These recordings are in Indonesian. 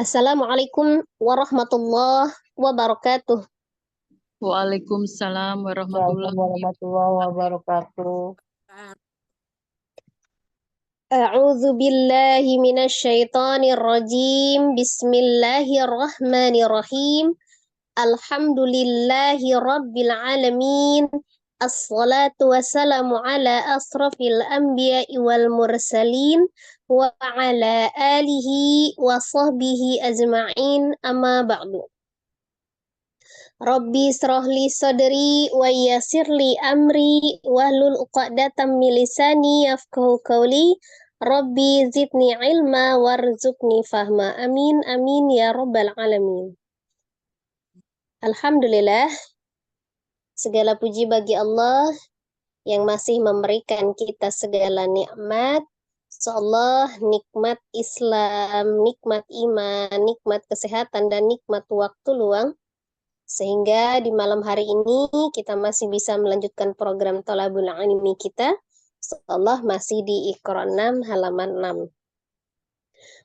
Assalamualaikum warahmatullahi wabarakatuh. Waalaikumsalam Assalamualaikum warahmatullahi warahmatullahi wabarakatuh. wabarakatuh. A'udzu billahi minasyaitonir rajim. Bismillahirrahmanirrahim. Alhamdulillahi rabbil alamin. Assalatu wassalamu ala asrafil anbiya'i wal mursalin wa ala alihi wa sahbihi ajma'in amma ba'du. Rabbi srohli sodri wa yassirli amri wahlul uqdatam min lisani yafqahu qawli. Rabbi zidni ilma warzuqni fahma. Amin amin ya rabbal alamin. Alhamdulillah, segala puji bagi Allah yang masih memberikan kita segala nikmat. Insyaallah nikmat Islam, nikmat iman, nikmat kesehatan, dan nikmat waktu luang. Sehingga di malam hari ini kita masih bisa melanjutkan program Thalabul Ilmi kita. Insyaallah masih di Iqra 6 halaman 6.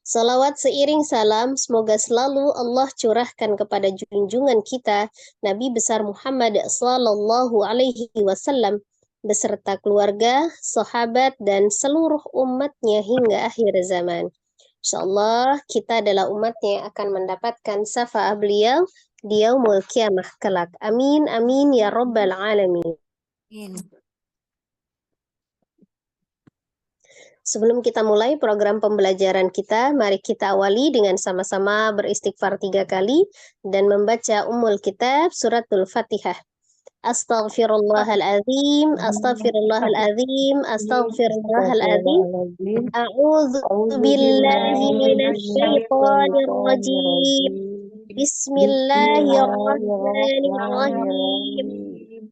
Salawat seiring salam semoga selalu Allah curahkan kepada junjungan kita Nabi besar Muhammad sallallahu alaihi wasallam beserta keluarga, sahabat, dan seluruh umatnya hingga akhir zaman. Insyaallah kita adalah umatnya yang akan mendapatkan syafaat beliau di yaumul kiamah kelak. Amin amin ya rabbal alamin. Sebelum kita mulai program pembelajaran kita, mari kita awali dengan sama-sama beristighfar 3 kali dan membaca Ummul Kitab suratul Fatihah. Astaghfirullahaladzim, astaghfirullahaladzim, astaghfirullahaladzim. A'udzu billahi minasyaitonir rajim. Bismillahirrahmanirrahim.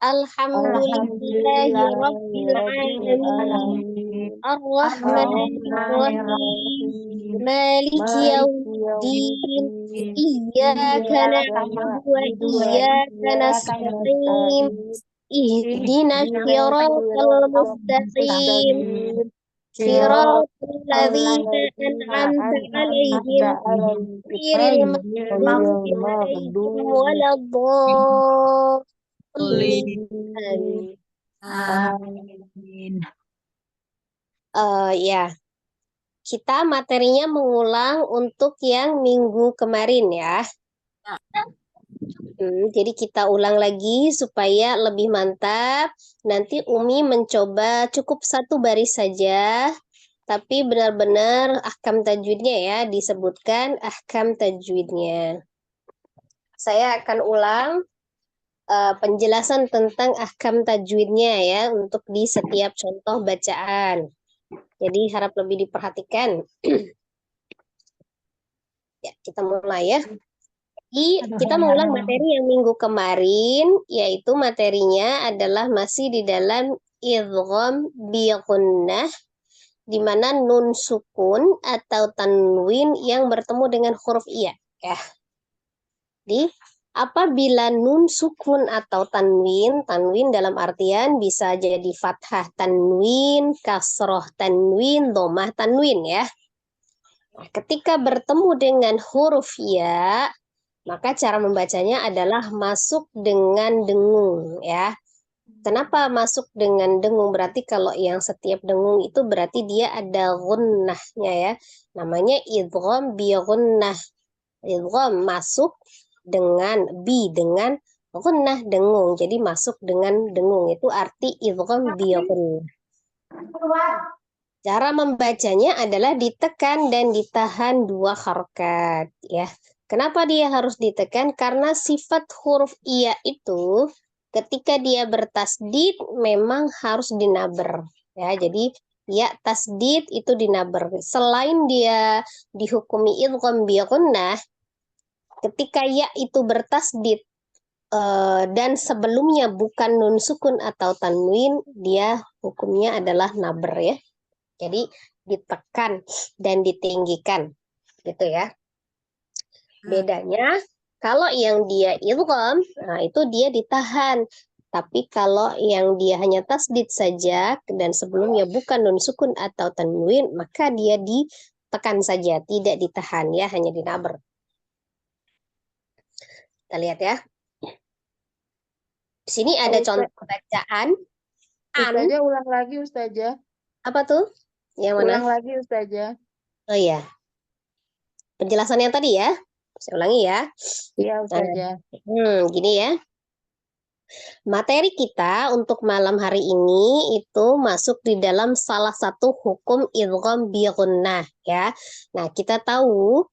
Alhamdulillahi rabbil alamin. Ar-Rahmanir-Rahim. Maliki yaumiddin. Iyyaka na'budu wa iyyaka nasta'in. Ihdinas siratal mustaqim. Siratal ladzina an'amta 'alaihim ghairil maghdubi 'alaihim waladdallin. Amin. Ya, kita materinya mengulang untuk yang minggu kemarin ya. Jadi kita ulang lagi supaya lebih mantap. Nanti Umi mencoba cukup 1 baris saja, tapi benar-benar ahkam tajwidnya ya, disebutkan ahkam tajwidnya. Saya akan ulang penjelasan tentang ahkam tajwidnya ya, untuk di setiap contoh bacaan. Jadi harap lebih diperhatikan. Ya, kita mulai ya. Jadi kita mengulang materi yang minggu kemarin, yaitu materinya adalah masih di dalam idgham bi gunnah, di mana nun sukun atau tanwin yang bertemu dengan huruf iya. Ya. Jadi apabila nun sukun atau tanwin dalam artian bisa jadi fathah tanwin, kasroh tanwin, dhammah tanwin ya. Nah, ketika bertemu dengan huruf ya, maka cara membacanya adalah masuk dengan dengung ya. Kenapa masuk dengan dengung? Berarti kalau yang setiap dengung itu berarti dia ada gunnahnya ya. Namanya idgham bi gunnah. Idgham masuk dengan dengan gunnah dengung. Jadi masuk dengan dengung itu arti idgham bi gunnah. Cara membacanya adalah ditekan dan ditahan 2 harokat ya. Kenapa dia harus ditekan? Karena sifat huruf iya itu ketika dia bertasdid memang harus dinaber ya. Jadi ya tasdid itu dinaber. Selain dia dihukumi idgham bi gunnah, ketika ya itu bertasdid dan sebelumnya bukan nun sukun atau tanwin, dia hukumnya adalah naber ya. Jadi ditekan dan ditinggikan gitu ya. Bedanya kalau yang dia idgham, nah itu dia ditahan. Tapi kalau yang dia hanya tasdid saja dan sebelumnya bukan nun sukun atau tanwin, maka dia ditekan saja, tidak ditahan ya, hanya dinaber. Kita lihat ya. Di sini ada contoh bacaan. An, Ustazah ulang lagi Ustazah. apa tuh? Yang mana? Ulang lagi Ustazah. Oh iya. Penjelasan yang tadi ya. Saya ulangi ya. Iya Ustazah. Gini ya. Materi kita untuk malam hari ini itu masuk di dalam salah satu hukum idgham bi gunnah ya. Nah, kita tahu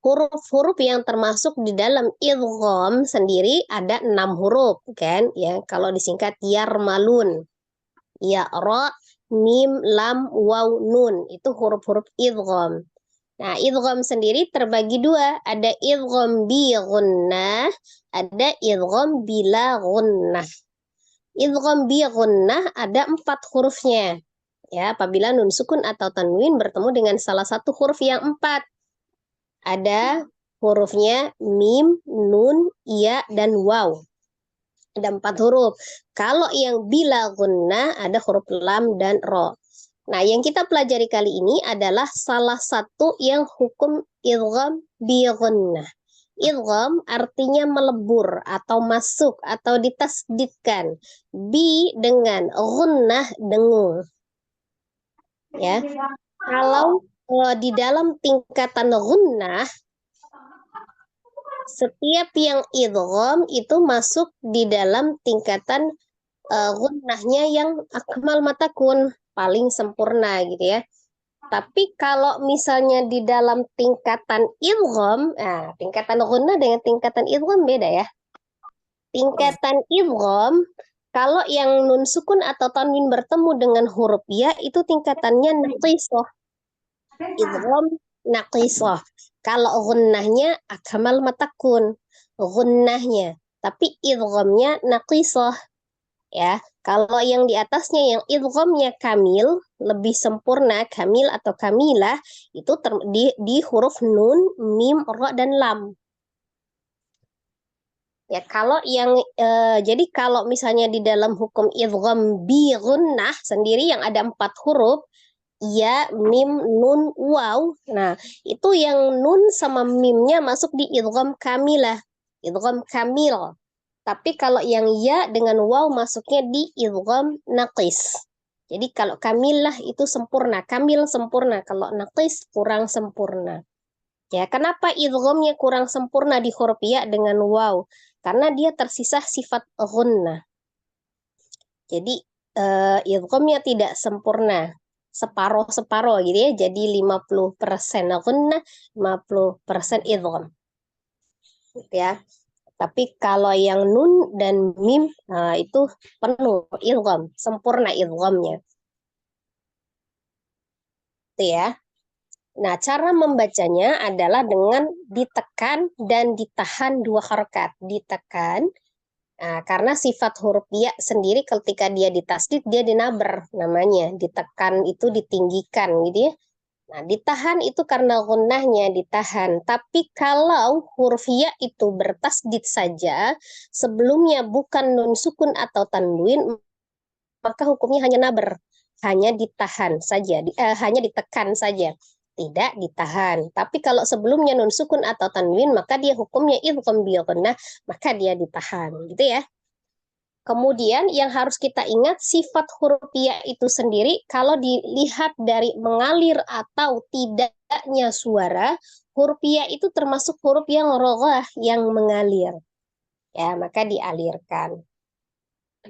huruf-huruf yang termasuk di dalam idgham sendiri ada 6 huruf kan ya. Kalau disingkat yarmalun. Ya, ra, mim, lam, waw, nun. Itu huruf-huruf idgham. Nah, idgham sendiri terbagi dua. Ada idgham bi gunnah, ada idgham bila gunnah. Idgham bi gunnah ada 4 hurufnya. Ya, apabila nun sukun atau tanwin bertemu dengan salah satu huruf yang 4. Ada hurufnya mim, nun, ya, dan waw. Ada 4 huruf. Kalau yang bila gunnah ada huruf lam dan ro. Nah, yang kita pelajari kali ini adalah salah satu yang hukum idgham bi gunnah. Idgham artinya melebur atau masuk atau ditasdidkan. Bi dengan gunnah dengung. Ya. Kalau di dalam tingkatan gunnah setiap yang idgham itu masuk di dalam tingkatan gunnahnya yang akmal matakun, paling sempurna gitu ya. Tapi kalau misalnya di dalam tingkatan idgham, nah tingkatan gunnah dengan tingkatan idgham beda ya. Tingkatan idgham kalau yang nun sukun atau tanwin bertemu dengan huruf ya itu tingkatannya naqisah. Idgham naqisah. Kalau gunnahnya akmal matakun, gunnahnya. Tapi idghamnya naqisah. Ya, kalau yang di atasnya yang idghamnya kamil, lebih sempurna, kamil atau kamilah, itu di huruf nun, mim, ra, dan lam. Ya, kalau yang jadi kalau misalnya di dalam hukum idgham bi gunnah sendiri yang ada 4 huruf, ya, mim, nun, waw. Nah, itu yang nun sama mimnya masuk di idgham kamilah, idgham kamil. Tapi kalau yang ya dengan waw masuknya di idgham naqis. Jadi kalau kamilah itu sempurna, kamil sempurna, kalau naqis kurang sempurna. Ya, kenapa idghamnya kurang sempurna di huruf ya dengan waw? Karena dia tersisa sifat gunnah. Jadi idghamnya tidak sempurna. Separuh-separuh gitu ya. Jadi 50% gunnah, 50% idgham. Ya. Tapi kalau yang nun dan mim itu penuh idgham, sempurna idghamnya. Itu ya. Nah, cara membacanya adalah dengan ditekan dan ditahan 2 harokat. Ditekan, karena sifat huruf ya sendiri ketika dia ditasdid, dia dinaber namanya. Ditekan itu ditinggikan gitu ya. Nah, ditahan itu karena gunnahnya ditahan. Tapi kalau huruf ya itu bertasdid saja, sebelumnya bukan nun sukun atau tanwin, maka hukumnya hanya naber. Hanya ditahan saja, hanya ditekan saja. Tidak ditahan. Tapi kalau sebelumnya nun sukun atau tanwin, maka dia hukumnya idgham bi gunnah, maka dia ditahan. Gitu ya. Kemudian yang harus kita ingat sifat huruf ya itu sendiri kalau dilihat dari mengalir atau tidaknya suara, huruf ya itu termasuk huruf yang roghah, yang mengalir. Ya, maka dialirkan.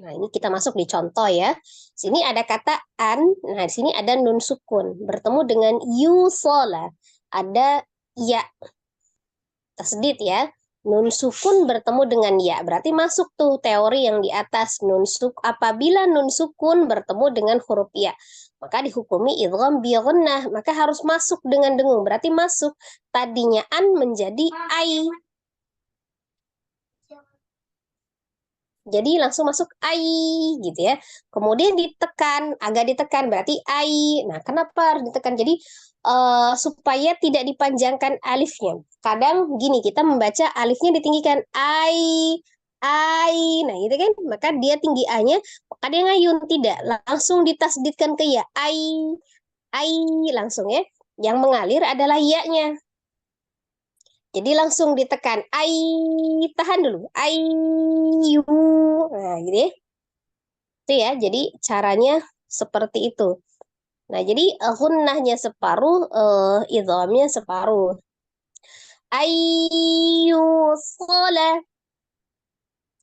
Nah, ini kita masuk di contoh ya. Sini ada kata an, nah di sini ada nun sukun bertemu dengan yusola. Ada ya tasdid ya. Nun sukun bertemu dengan ya, berarti masuk tuh teori yang di atas. Apabila nun sukun bertemu dengan huruf ya, maka dihukumi idgham bi gunnah, maka harus masuk dengan dengung, berarti masuk. Tadinya an menjadi ai. Jadi langsung masuk ai gitu ya. Kemudian ditekan, agak ditekan berarti ai. Nah, kenapa harus ditekan? Jadi supaya tidak dipanjangkan alifnya. Kadang gini, kita membaca alifnya ditinggikan ai. Nah, gitu kan? Maka dia tinggi a-nya, maka dia ngayun. Tidak, langsung ditasdidkan ke ya. Ai langsung ya. Yang mengalir adalah ya-nya. Jadi langsung ditekan. Tahan dulu. Ayu. Nah, gitu ya. Itu ya. Jadi caranya seperti itu. Nah, jadi gunnahnya separuh, idghamnya separuh. Ayu sholah.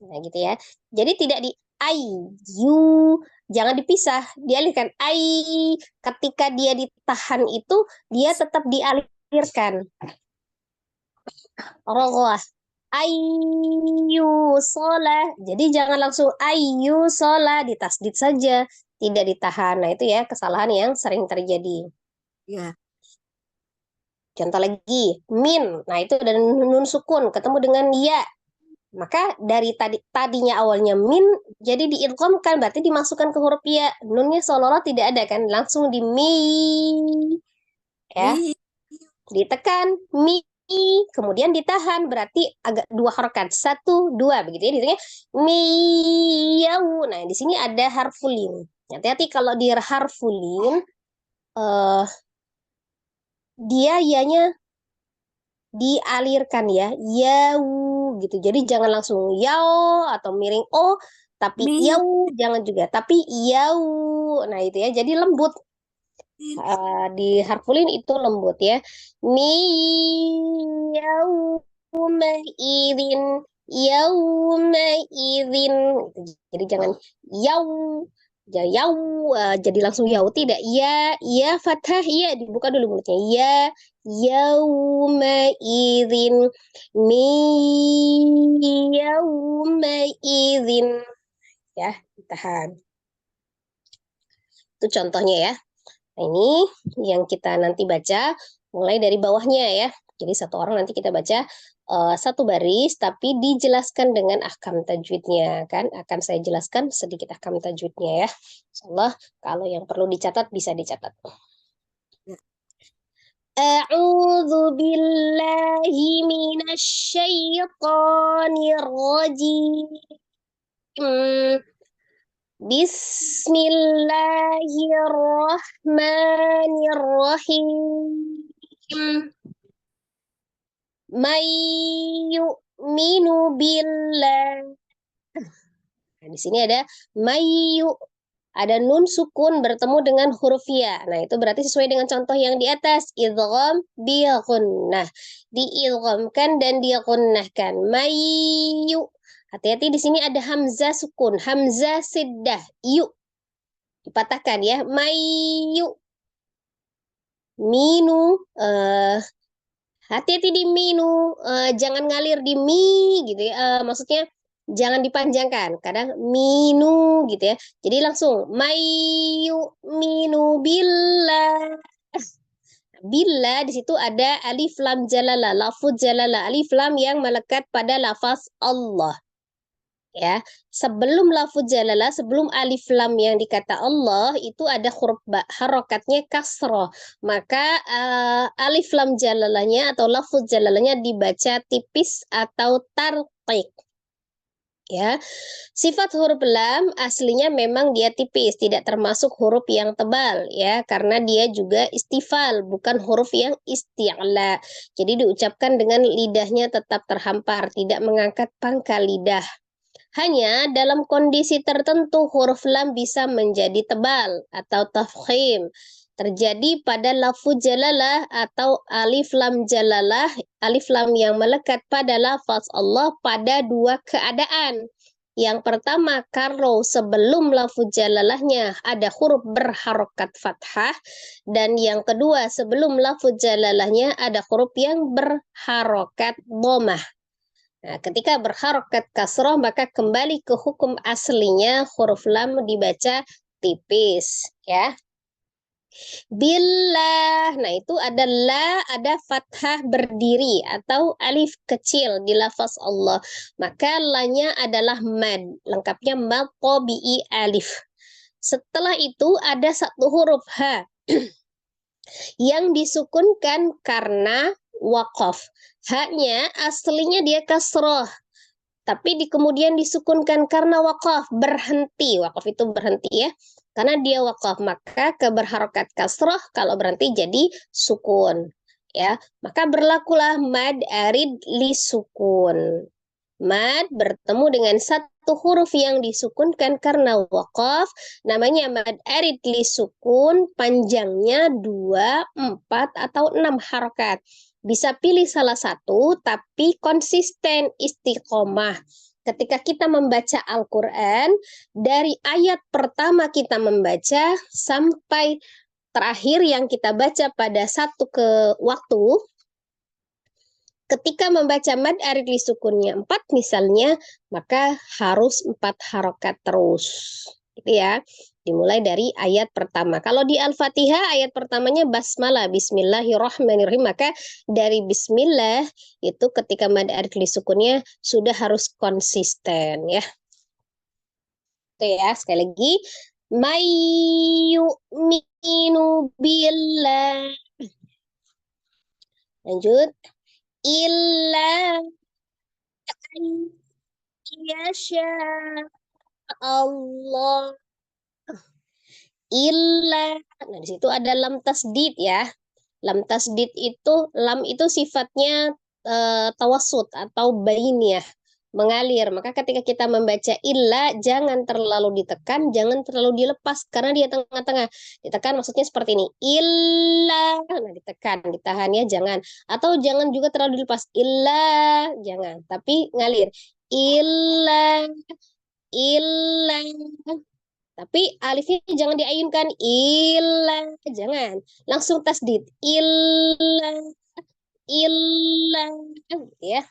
Nah, gitu ya. Jadi tidak di ayu, jangan dipisah, dialirkan. Ketika dia ditahan itu, dia tetap dialirkan. Rogoah. Ayu sholah. Jadi jangan langsung ayu sholah, ditasdid saja, tidak ditahan. Nah, itu ya kesalahan yang sering terjadi. Ya. Contoh lagi, min. Nah, itu dan nun sukun ketemu dengan ya. Maka dari tadinya awalnya min jadi diidghamkan, berarti dimasukkan ke huruf ya. Nunnya seolah-olah tidak ada kan, langsung di mi ya. Mi. Ditekan mi, kemudian ditahan, berarti agak dua harokat, 1 2 begitu ya. Disini miyau. Nah, di sini ada harfulin. Hati-hati kalau di harfulin, dia ianya dialirkan ya, yau gitu. Jadi jangan langsung yao atau miring o, tapi Mi. yau jangan juga, tapi yau. Nah, itu ya. Jadi lembut. Di harfulin itu lembut ya. Mi yauma idzin, yauma idzin. Jadi jangan yau, yau, jadi langsung yau, tidak. Ya fathah, ya dibuka dulu mulutnya. Ya yauma idzin, mi yauma idzin. Ya, ditahan. Itu contohnya ya. Nah, ini yang kita nanti baca mulai dari bawahnya ya. Jadi satu orang nanti kita baca satu baris, tapi dijelaskan dengan ahkam tajwidnya kan. Akan saya jelaskan sedikit ahkam tajwidnya ya. Insyaallah kalau yang perlu dicatat bisa dicatat. A'udzu billahi minasy syaithanir rajim. Bismillahirrahmanirrahim. May yu'minu billah. Nah, di sini ada mayu, ada nun sukun bertemu dengan huruf ya. Nah, itu berarti sesuai dengan contoh yang di atas. Idgham bi gunnah. Diidghamkan dan digunnahkan. Mayu. Hati-hati di sini ada hamzah sukun, hamzah siddah, yu. Dipatahkan ya. Mayu. Minu, hati-hati di minu, jangan ngalir di mi gitu ya. Maksudnya jangan dipanjangkan. Kadang minu gitu ya. Jadi langsung mayu minu billah. Bila di situ ada alif lam jalalah, lafuz jalalah, alif lam yang melekat pada lafaz Allah. Ya, sebelum lafuz jalalah, sebelum alif lam yang dikata Allah itu ada huruf ba, harokatnya kasroh. Maka alif lam jalalahnya atau lafuz jalalahnya dibaca tipis atau tarqiq. Ya, sifat huruf lam aslinya memang dia tipis, tidak termasuk huruf yang tebal ya, karena dia juga istifal, bukan huruf yang isti'la. Jadi diucapkan dengan lidahnya tetap terhampar, tidak mengangkat pangkal lidah. Hanya dalam kondisi tertentu huruf lam bisa menjadi tebal atau tafkhim. Terjadi pada lafuz jalalah atau alif lam jalalah, alif lam yang melekat pada lafaz Allah pada dua keadaan. Yang pertama, kalau sebelum lafuz jalalahnya ada huruf berharokat fathah, dan yang kedua, sebelum lafuz jalalahnya ada huruf yang berharokat dhammah. Nah, ketika berharokat kasroh maka kembali ke hukum aslinya huruf lam dibaca tipis ya. Billah, nah itu ada la, ada fathah berdiri atau alif kecil di lafaz Allah. Maka lanya adalah mad, lengkapnya mad tabi'i alif. Setelah itu ada satu huruf ha yang disukunkan karena waqaf. Haknya aslinya dia kasroh, tapi kemudian disukunkan karena waqaf, berhenti. Waqaf itu berhenti ya. Karena dia waqaf, maka keberharokat kasroh kalau berhenti jadi sukun. ya, maka berlakulah mad arid li sukun. Mad bertemu dengan satu huruf yang disukunkan karena waqaf, namanya mad arid li sukun, panjangnya 2, 4, atau 6 harokat. Bisa pilih salah satu, tapi konsisten istiqomah. Ketika kita membaca Al-Quran, dari ayat pertama kita membaca sampai terakhir yang kita baca pada satu ke waktu, ketika membaca mad arid li sukunnya 4 misalnya, maka harus 4 harokat terus. Gitu ya. Dimulai dari ayat pertama. Kalau di Al-Fatihah ayat pertamanya basmalah, bismillahirrahmanirrahim, maka dari bismillah itu ketika mad arid li sukunnya sudah harus konsisten ya. Itu ya, sekali lagi. May yu'minu billah. Lanjut. Illa yasha Allah illa. Nah, di situ ada lam tasdid ya. Lam tasdid itu, lam itu sifatnya tawasud atau bainiyah, mengalir. Maka ketika kita membaca illa, jangan terlalu ditekan, jangan terlalu dilepas karena dia tengah-tengah. Ditekan maksudnya seperti ini. Illa, nah ditekan, ditahan ya, jangan. Atau jangan juga terlalu dilepas. Illa, jangan. Tapi ngalir. Illa, illa. Tapi alifnya jangan diayunkan. Illa, jangan. Langsung tasdid. Illa, illa, ya.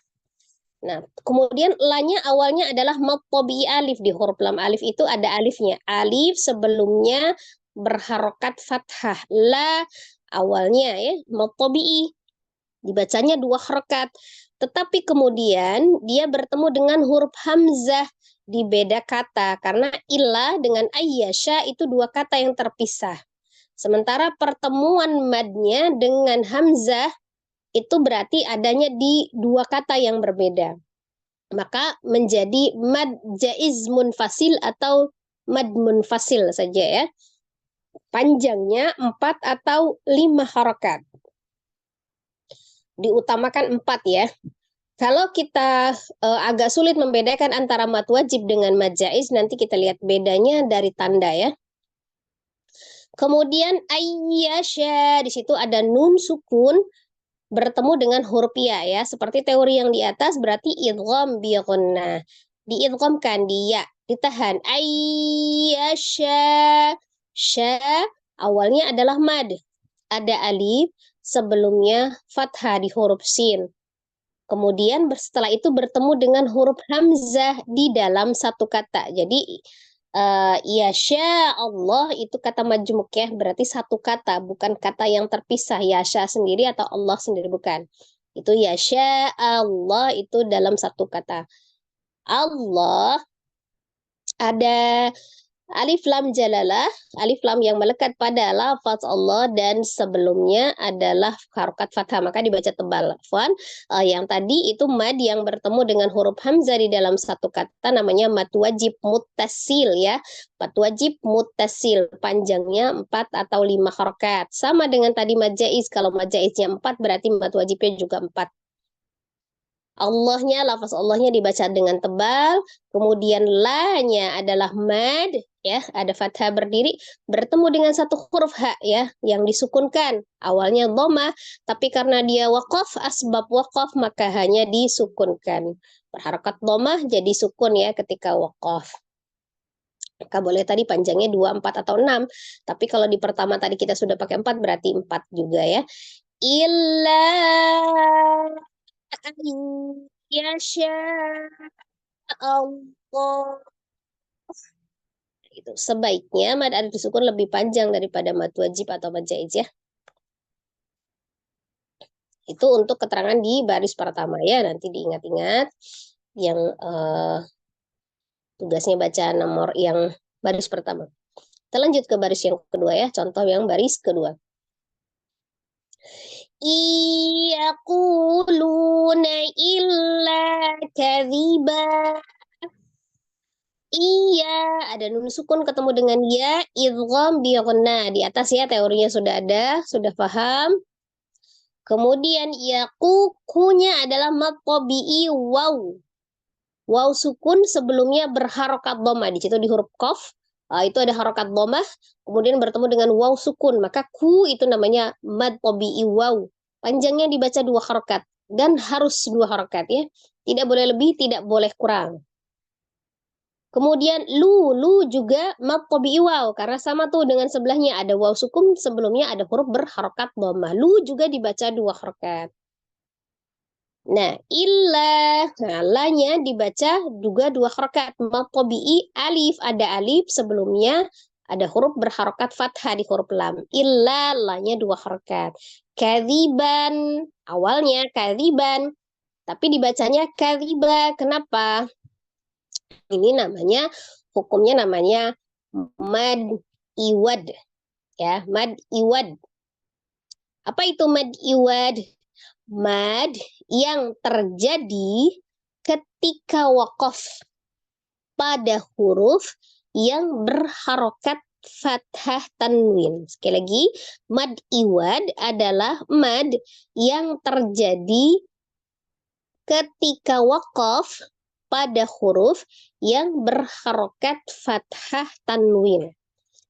Nah, kemudian lanya awalnya adalah matobi alif. Di huruf lam alif itu ada alifnya. Alif sebelumnya berharokat fathah. La awalnya ya, matobi. Dibacanya 2 harokat. Tetapi kemudian dia bertemu dengan huruf hamzah di beda kata. Karena illa dengan ayyasha itu 2 kata yang terpisah. Sementara pertemuan madnya dengan hamzah itu berarti adanya di 2 kata yang berbeda. Maka menjadi mad jaiz munfasil atau mad munfasil saja ya. Panjangnya 4 atau 5 harokat. Diutamakan 4 ya. Kalau kita agak sulit membedakan antara mad wajib dengan mad jaiz, nanti kita lihat bedanya dari tanda ya. Kemudian ayyasha, di situ ada nun sukun bertemu dengan huruf ya ya, seperti teori yang di atas berarti idgham bi ghunnah. Diidghamkan di ya, ditahan. Ayyasha, sya awalnya adalah mad. Ada alif, sebelumnya fathah di huruf sin. Kemudian setelah itu bertemu dengan huruf hamzah di dalam satu kata. Jadi yasha Allah itu kata majmuk ya, berarti satu kata, bukan kata yang terpisah. Yasha sendiri atau Allah sendiri, bukan. Itu yasha Allah itu dalam satu kata. Allah ada alif lam jalalah, alif lam yang melekat pada lafaz Allah dan sebelumnya adalah harokat fathah, maka dibaca tebal. Yang tadi itu mad yang bertemu dengan huruf hamzah di dalam satu kata namanya mad wajib muttasil ya. Mad wajib muttasil, panjangnya 4 atau 5 harokat. Sama dengan tadi mad jaiz, kalau mad jaiznya 4 berarti mad wajibnya juga 4. Allahnya, lafaz Allahnya dibaca dengan tebal, kemudian la-nya adalah mad, ya, ada fathah berdiri, bertemu dengan satu huruf ha, ya, yang disukunkan. Awalnya dhammah, tapi karena dia waqaf, asbab waqaf, maka hanya disukunkan. Berharakat dhammah jadi sukun ya ketika waqaf. Maka boleh tadi panjangnya 2, 4, atau 6. Tapi kalau di pertama tadi kita sudah pakai 4, berarti 4 juga ya. Illa yasha Allah. Itu sebaiknya mad alif sukun lebih panjang daripada mad wajib atau mad jaiz ya. Itu untuk keterangan di baris pertama ya, nanti diingat-ingat yang tugasnya baca nomor yang baris pertama. Kita lanjut ke baris yang kedua ya, contoh yang baris kedua. Iyaquluna illa kadhiba. Iya, ada nun sukun ketemu dengan ya, idgham bi ghunnah. Di atas ya teorinya sudah ada, sudah paham. Kemudian kunya adalah mad tabi'i waw. Waw sukun sebelumnya berharokat dhamma. Di situ di huruf qaf, itu ada harokat dhammah, kemudian bertemu dengan waw sukun. Maka ku itu namanya mad tabi'i waw. Panjangnya dibaca 2 harokat. Dan harus 2 harokat ya. Tidak boleh lebih, tidak boleh kurang. Kemudian lu juga mad tabi'i waw. Karena sama tuh dengan sebelahnya. Ada waw sukun, sebelumnya ada huruf berharokat dhammah. Lu juga dibaca 2 harokat. Nah, lanya dibaca juga 2 harokat. Mad tabi'i alif, ada alif sebelumnya ada huruf berharokat fathah di huruf lam. Lanya 2 harokat. Kadziban, awalnya kadziban, tapi dibacanya kadziba. Kenapa? Ini namanya, hukumnya namanya mad iwad. Ya, mad iwad. Apa itu mad iwad? Mad yang terjadi ketika waqaf pada huruf yang berharokat fathah tanwin. Sekali lagi, mad iwad adalah mad yang terjadi ketika waqaf pada huruf yang berharokat fathah tanwin.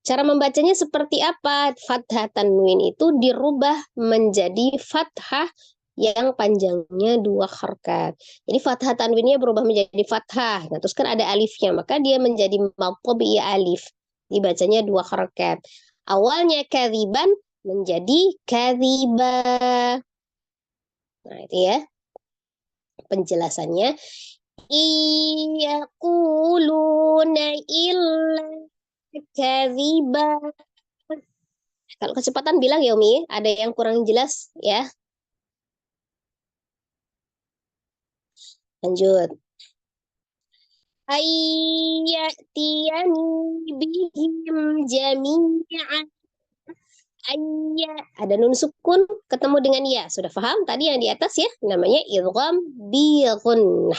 Cara membacanya seperti apa? Fathah tanwin itu dirubah menjadi fathah yang panjangnya 2 harokat. Jadi fathah tanwinnya berubah menjadi fathah. Nah, terus kan ada alifnya, maka dia menjadi mad tabi'i alif. Dibacanya 2 harokat. Awalnya kadziban menjadi kadziba. Nah, itu ya penjelasannya. Iyaquluna illa kadziba. Kalau kecepatan bilang ya Umi, ada yang kurang jelas ya. Lanjut. Ayyatiyani bihim jami'an. Ada nun sukun ketemu dengan ya. Sudah paham tadi yang di atas ya? Namanya idgham bi ghunnah.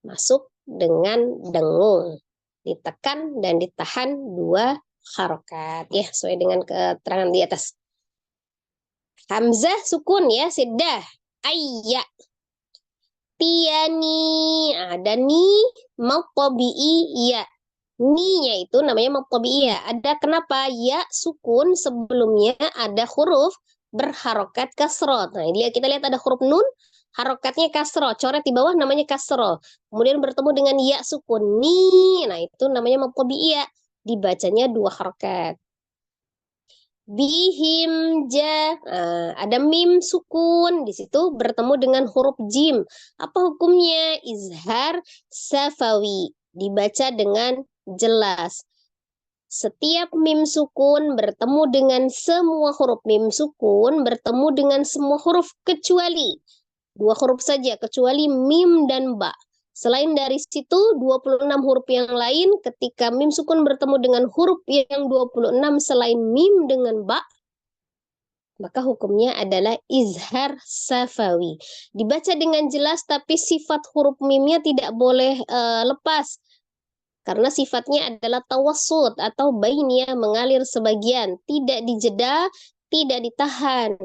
Masuk dengan dengung. Ditekan dan ditahan 2 harokat ya, sesuai dengan keterangan di atas. Hamzah sukun ya, siddah. Ayya. Tiani, ada ni mad tabi'i ya. Ni-nya itu namanya mad tabi'i ya. Ada kenapa? Ya sukun sebelumnya ada huruf berharokat kasroh. Nah, kita lihat ada huruf nun, harokatnya kasroh. Coret di bawah namanya kasroh. Kemudian bertemu dengan ya sukun. Ni, nah itu namanya mad tabi'i ya. Dibacanya 2 harokat. Bihim ada mim sukun di situ bertemu dengan huruf jim. Apa hukumnya? Izhar safawi, dibaca dengan jelas. Setiap mim sukun bertemu dengan semua huruf mim sukun bertemu dengan semua huruf kecuali 2 huruf saja, kecuali mim dan ba. Selain dari situ 26 huruf yang lain ketika mim sukun bertemu dengan huruf yang 26 selain mim dengan ba, maka hukumnya adalah izhar safawi. Dibaca dengan jelas tapi sifat huruf mimnya tidak boleh lepas. Karena sifatnya adalah tawassut atau bainiyah, mengalir sebagian, tidak dijeda, tidak ditahan.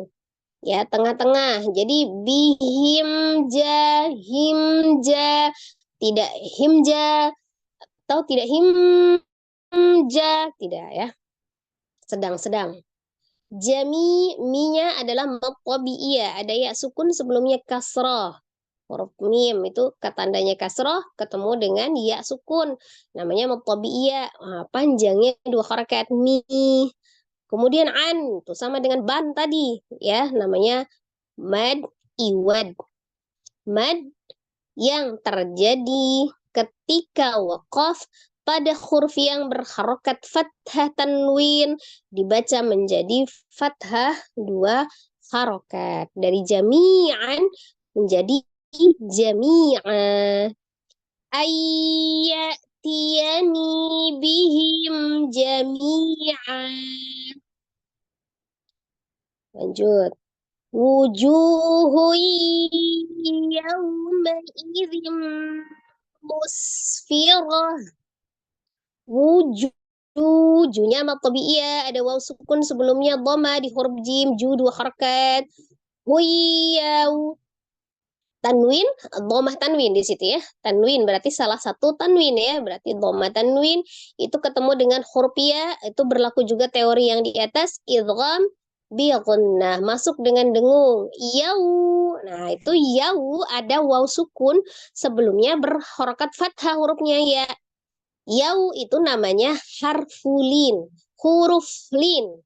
Ya, tengah-tengah. Jadi himja, tidak himja atau tidak himja, tidak ya. Sedang-sedang. Jami, minya adalah mad tabi'iyah, ada ya sukun sebelumnya kasrah. Huruf mim itu tandanya kasrah ketemu dengan ya sukun. Namanya mad tabi'iyah. Panjangnya 2 harokat mi. Kemudian an, itu sama dengan ban tadi, ya, namanya mad iwad. Mad yang terjadi ketika waqaf pada huruf yang berharokat fathah tanwin dibaca menjadi fathah 2 harokat. Dari jami'an menjadi jami'an. Ayyatiyani bihim jami'an. Lanjut. Wujuhu yawma idzin musfirah. Wujuh junya amat tabi'iyah, ada waw sukun sebelumnya dhamma di huruf jim, ju 2 harakat. Huyau. Tanwin, dhammah tanwin di situ ya. Tanwin berarti salah satu tanwin ya, berarti dhammah tanwin itu ketemu dengan huruf ya, itu berlaku juga teori yang di atas, idgham bi gunnah, masuk dengan dengung. Yau. Nah, itu yau ada waw sukun sebelumnya berharakat fathah hurufnya ya. Yau itu namanya harfulin, huruf lin.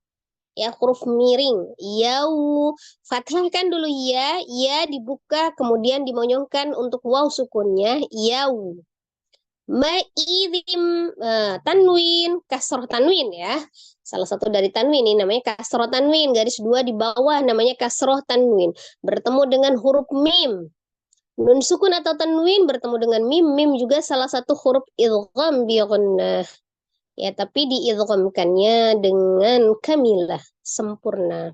Ya, huruf miring. Yau. Fathahkan dulu ya dibuka, kemudian dimonyongkan untuk waw sukunnya, yau. Ma'idhim, tanwin, kasroh tanwin ya. Salah satu dari tanwin ini namanya kasroh tanwin, garis 2 di bawah namanya kasroh tanwin. Bertemu dengan huruf mim. Nun sukun atau tanwin bertemu dengan mim, mim juga salah satu huruf idgham bi gunnah. Ya, tapi diidghamkannya dengan kamilah, sempurna.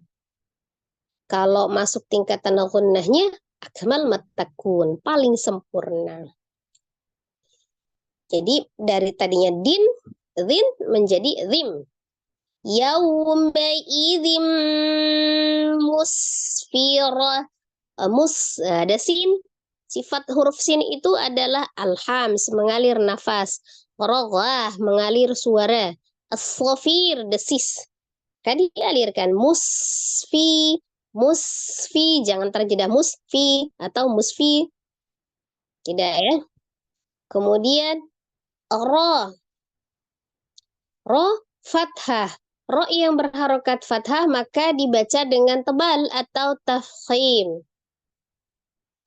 Kalau masuk tingkatan gunnahnya, akmal matakun, paling sempurna. Jadi dari tadinya din menjadi zim. Yaum baidzim musfirah. Ada sin. Sifat huruf sin itu adalah alhams, mengalir nafas. Raghah, mengalir suara. As-safir, desis. Kan dialirkan. Musfi, jangan terjeda musfi atau musfi. Tidak ya. Kemudian ro, fathah. Ro yang berharokat fathah maka dibaca dengan tebal atau tafkhim.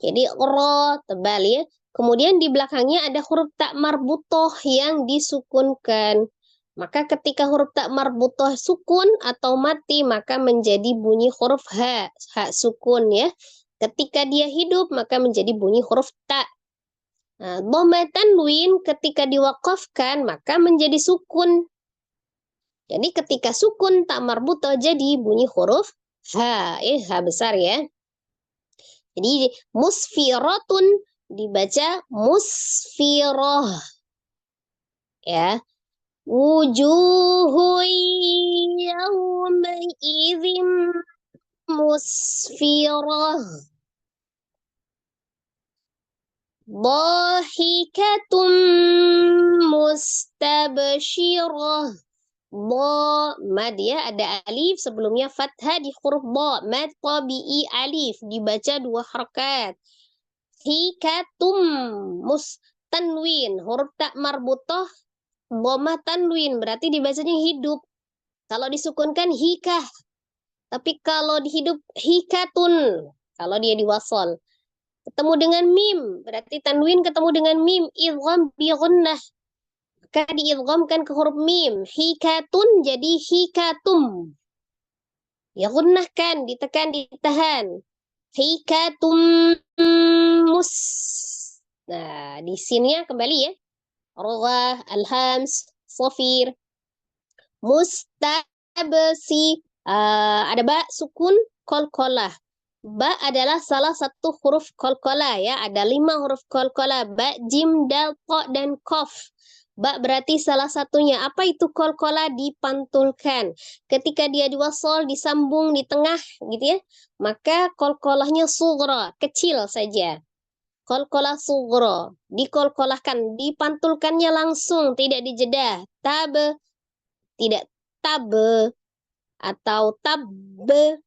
Jadi ro tebal ya. Kemudian di belakangnya ada huruf tak marbutoh yang disukunkan. Maka ketika huruf tak marbutoh sukun atau mati, maka menjadi bunyi huruf ha sukun ya. Ketika dia hidup, maka menjadi bunyi huruf ta. Nah, dhamma tanwin ketika diwakafkan, maka menjadi sukun. Jadi ketika sukun tak marbutoh jadi bunyi huruf ha, ha besar ya. Jadi musfiratun dibaca musfiroh. Ya. Wujuhu yawma idzin musfirah. Dhahikatum mustabsyirah. Mad ya, ada alif sebelumnya fathah di huruf ba, mad tabi'i alif dibaca 2 harakat. Hikatum tanwin, huruf tak marbutoh dhammah tanwin berarti dibacanya hidup. Kalau disukunkan hikah. Tapi kalau dihidup hikatun, kalau dia diwasal. Ketemu dengan mim, berarti tanwin ketemu dengan mim, idgham bi gunnah. Maka diidghamkan ke huruf mim. Hikatun jadi hikatum. Ya gunnahkan, ditekan, ditahan. Hikatum mus. Nah, di sini ya kembali ya. Roghah, alhams, safir. Mustabsi. Ada ba sukun kolkolah. Ba adalah salah satu huruf kolkolah ya. Ada 5 huruf kolkolah. Ba, jim, dal, qa, dan qaf. Ba berarti salah satunya. Apa itu kolkolah? Dipantulkan. Ketika dia diwasal, disambung di tengah gitu ya. Maka kolkolahnya sughra, kecil saja. Kolkolah sughra. Dikolkolahkan, dipantulkannya langsung, tidak dijeda. Tabe, tidak tabe. Atau tabbe.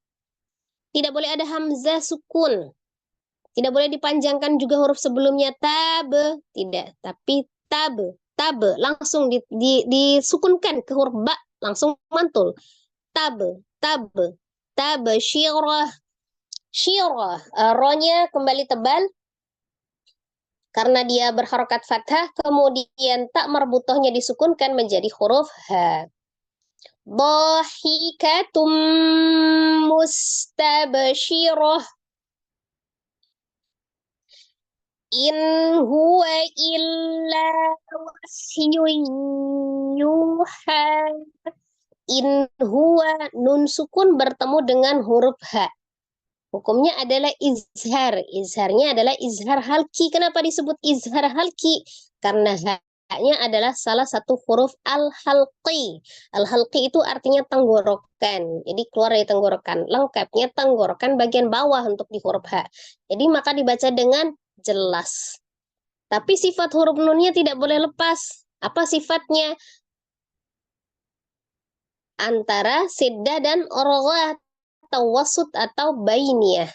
Tidak boleh ada hamzah sukun. Tidak boleh dipanjangkan juga huruf sebelumnya tabe. Tidak, tapi tabe. Tabe langsung disukunkan ke huruf ba, langsung mantul. Tabe, syirah. Syirah, ro-nya kembali tebal karena dia berharokat fathah, kemudian tak marbutohnya disukunkan menjadi huruf ha. Dhahikatum mustabsyirah. In huwa illa wahyun yuha. In huwa, nun sukun bertemu dengan huruf ha. Hukumnya adalah izhar. Izharnya adalah izhar halki. Kenapa disebut izhar halki? Karena ha-nya adalah salah satu huruf al-halqi. Al-halqi itu artinya tenggorokan. Jadi keluar dari tenggorokan. Lengkapnya tenggorokan bagian bawah untuk di huruf ha. Jadi maka dibaca dengan jelas. Tapi sifat huruf nunnya tidak boleh lepas. Apa sifatnya? Antara siddah dan oroghah, atau wasut atau bainiyah.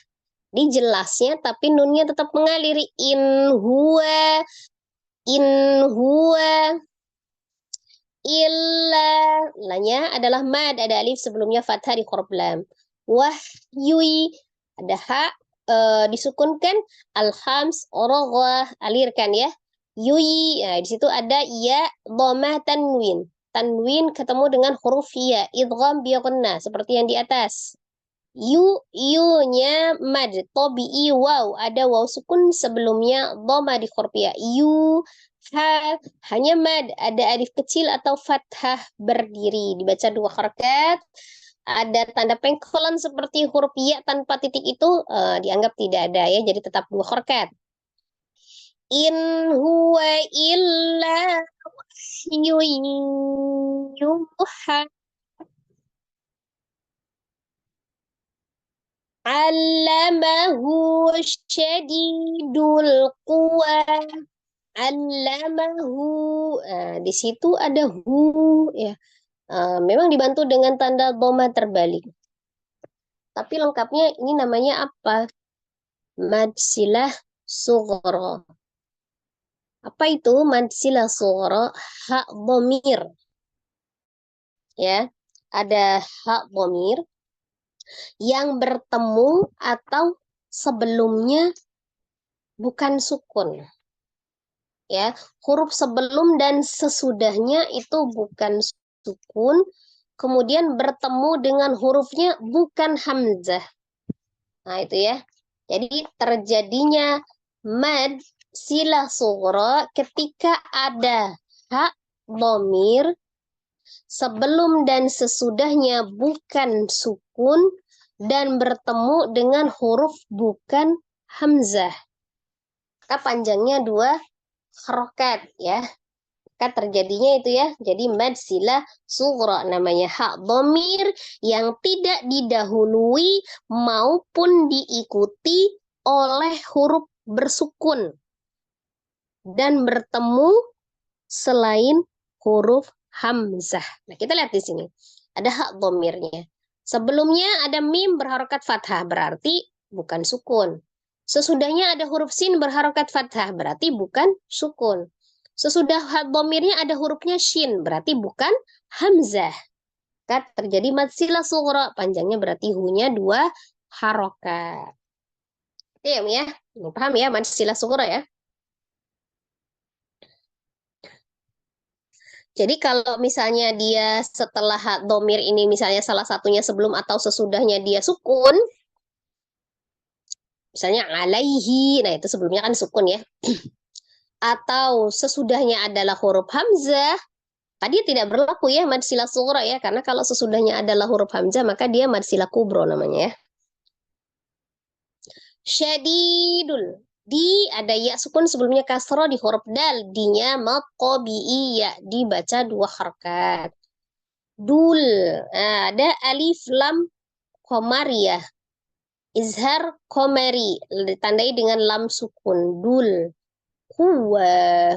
Dijelasnya tapi nunnya tetap mengalir. In huwa illa, lanya adalah mad, ada alif sebelumnya fathah di huruf lam. Wahyui, ada ha disukunkan, alhams oroghah, alirkan ya. Yui, nah, di situ ada ya dhammah tanwin. Tanwin ketemu dengan huruf ya, idgham bi gunnah seperti yang di atas. Yu-nya mad, tobi'i waw, ada waw sukun sebelumnya dhamma di huruf ya. Hanya mad, ada alif kecil atau fathah berdiri, dibaca 2 harakat. Ada tanda pengkolan seperti huruf ya tanpa titik itu dianggap tidak ada ya, jadi tetap 2 harakat. In huwa illa wahyun yuha. Allamahu syadidul quwa. Allamahu. Di situ ada hu ya. Memang dibantu dengan tanda dhamma terbalik. Tapi lengkapnya ini namanya apa? Mad silah sughra. Apa itu mad silah sughra? Ha dhamir. Ya. Ada ha dhamir yang bertemu atau sebelumnya bukan sukun. Ya, huruf sebelum dan sesudahnya itu bukan sukun, kemudian bertemu dengan hurufnya bukan hamzah. Nah, itu ya. Jadi terjadinya mad silah sughra ketika ada ha dhamir sebelum dan sesudahnya bukan sukun dan bertemu dengan huruf bukan hamzah. Maka panjangnya 2 harokat ya. Maka terjadinya itu ya. Jadi mad silah sughra namanya ha dhamir yang tidak didahului maupun diikuti oleh huruf bersukun dan bertemu selain huruf hamzah. Nah, kita lihat di sini. Ada hak dhamirnya. Sebelumnya ada mim berharokat fathah, berarti bukan sukun. Sesudahnya ada huruf sin berharokat fathah, berarti bukan sukun. Sesudah hak dhamirnya ada hurufnya shin, berarti bukan hamzah. Maka terjadi mad silah sughra, panjangnya berarti hu-nya 2 harokat. Oke ya, paham ya mad silah sughra ya? Jadi kalau misalnya dia setelah domir ini misalnya salah satunya sebelum atau sesudahnya dia sukun, misalnya alaihi, nah itu sebelumnya kan sukun ya. Atau sesudahnya adalah huruf hamzah, tadi tidak berlaku ya mad silah sughra ya, karena kalau sesudahnya adalah huruf hamzah maka dia mad silah kubro namanya ya. Syadidul. Di ada ya sukun sebelumnya kasroh di huruf dal, dinya maqobi'i ya, dibaca 2 harakat. Dul, ada alif lam komariah, izhar komari, ditandai dengan lam sukun. Dul, huwa,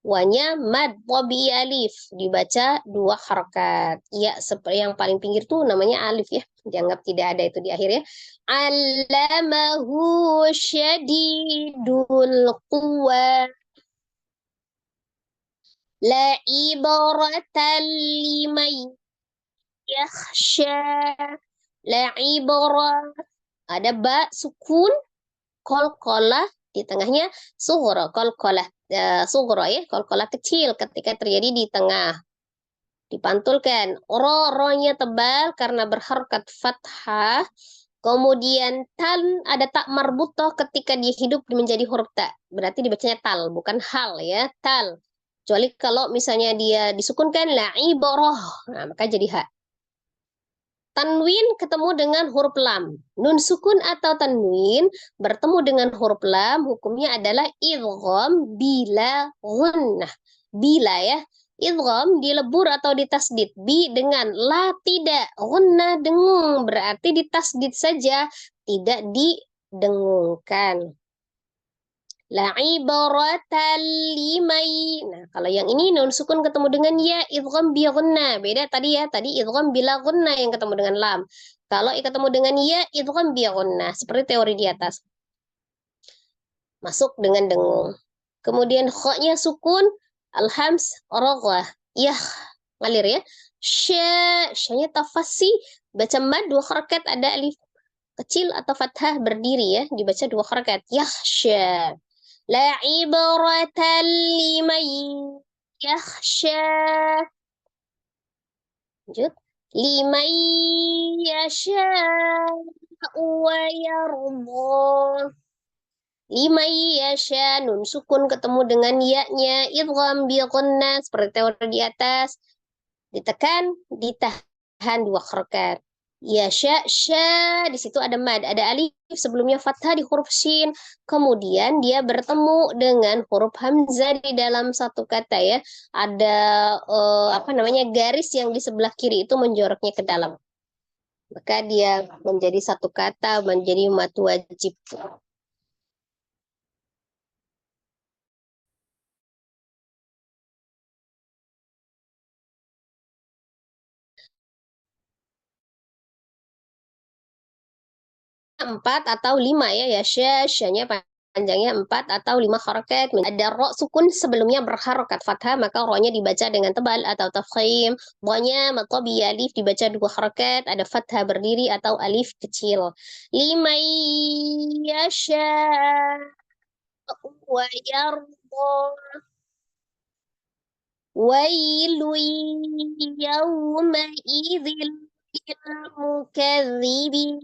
wanya mad wabi alif, dibaca 2 harakat. Ya, seperti yang paling pinggir tuh namanya alif ya, dianggap tidak ada itu di akhir ya. Allamahu syadidul quwa. La ibaratan liman yakhsha. La ibara. Ada ba sukun, qalqalah di tengahnya, sughra, qalqalah sughra ya, qalqalah kecil ketika terjadi di tengah. Dipantulkan. Ro-nya tebal karena berharokat fathah. Kemudian tan ada tak marbutoh ketika dia hidup menjadi huruf ta. Berarti dibacanya tal, bukan hal ya, tal. Kecuali kalau misalnya dia disukunkan la ibarah, nah maka jadi ha. Tanwin ketemu dengan huruf lam. Nun sukun atau tanwin bertemu dengan huruf lam, hukumnya adalah idgham bila gunnah. Bila ya. Idgham dilebur atau ditasdid. Bi dengan la tidak. Gunnah dengung. Berarti ditasdid saja. Tidak didengungkan. La ibaratan limai. Nah, kalau yang ini nun sukun ketemu dengan ya, idgham bi gunna. Beda tadi ya, tadi idgham bila gunna yang ketemu dengan lam. Kalau ketemu dengan ya, idgham bi gunna. Seperti teori di atas. Masuk dengan dengung. Kemudian kha-nya sukun, alhams raghah. Yah, ngalir ya. Sya-nya tafasi, baca mad 2 harakat, ada alif kecil atau fathah berdiri ya, dibaca 2 harakat. Yahsya. La ibratan liman yakhsha. Lanjut. Liman yasha wa yarda. Liman yasha, nun sukun ketemu dengan ya-nya, idgham bi gunnah seperti teori di atas. Ditekan, ditahan 2 harakat. Ya sya, di situ ada mad, ada alif sebelumnya fathah di huruf shin, kemudian dia bertemu dengan huruf hamzah di dalam satu kata ya, ada garis yang di sebelah kiri itu menjoroknya ke dalam, maka dia menjadi satu kata, menjadi mad wajib. Empat atau 5 ya, syanya panjangnya 4 atau 5 harakat. Ada ro sukun sebelumnya berharokat fathah, maka ro-nya dibaca dengan tebal atau tafkhim. Ro-nya matobi alif dibaca 2 harakat, ada fathah berdiri atau alif kecil. Liman yasha wa yarda. Wailu yawma idzil lil mukadzibin.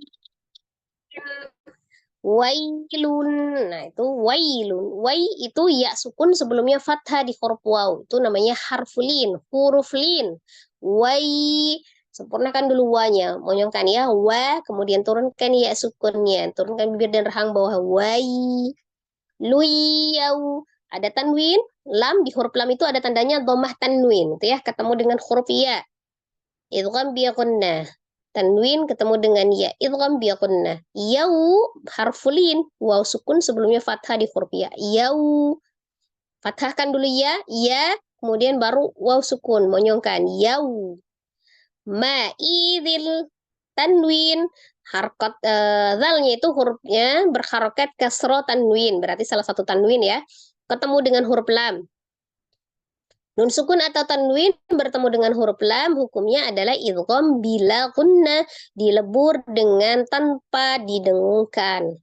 Wailun. Nah, itu wailun. Wai itu ya sukun sebelumnya fathah di huruf waw. Itu namanya harfulin, huruf lin. Wai. Sempurnakan dulu wanya. Monyongkan ya. Wa. Kemudian turunkan ya sukunnya. Turunkan bibir dan rahang bawah. Wai. Luyau. Ada tanwin. Lam. Di huruf lam itu ada tandanya dhammah tanwin. Itu ya. Ketemu dengan huruf ya. Idgham bi gunnah. Tanwin ketemu dengan ya, idgham bi gunnah. Yau harfulin, waw sukun sebelumnya fathah di huruf ya. Yau. Fathahkan dulu ya, kemudian baru waw sukun, monyongkan. Yau. Ma'idil tanwin, harkat zalnya itu hurufnya berharokat kasro tanwin, berarti salah satu tanwin ya. Ketemu dengan huruf lam. Nun sukun atau tanwin bertemu dengan huruf lam, hukumnya adalah idgham bila gunnah, dilebur dengan tanpa didengungkan.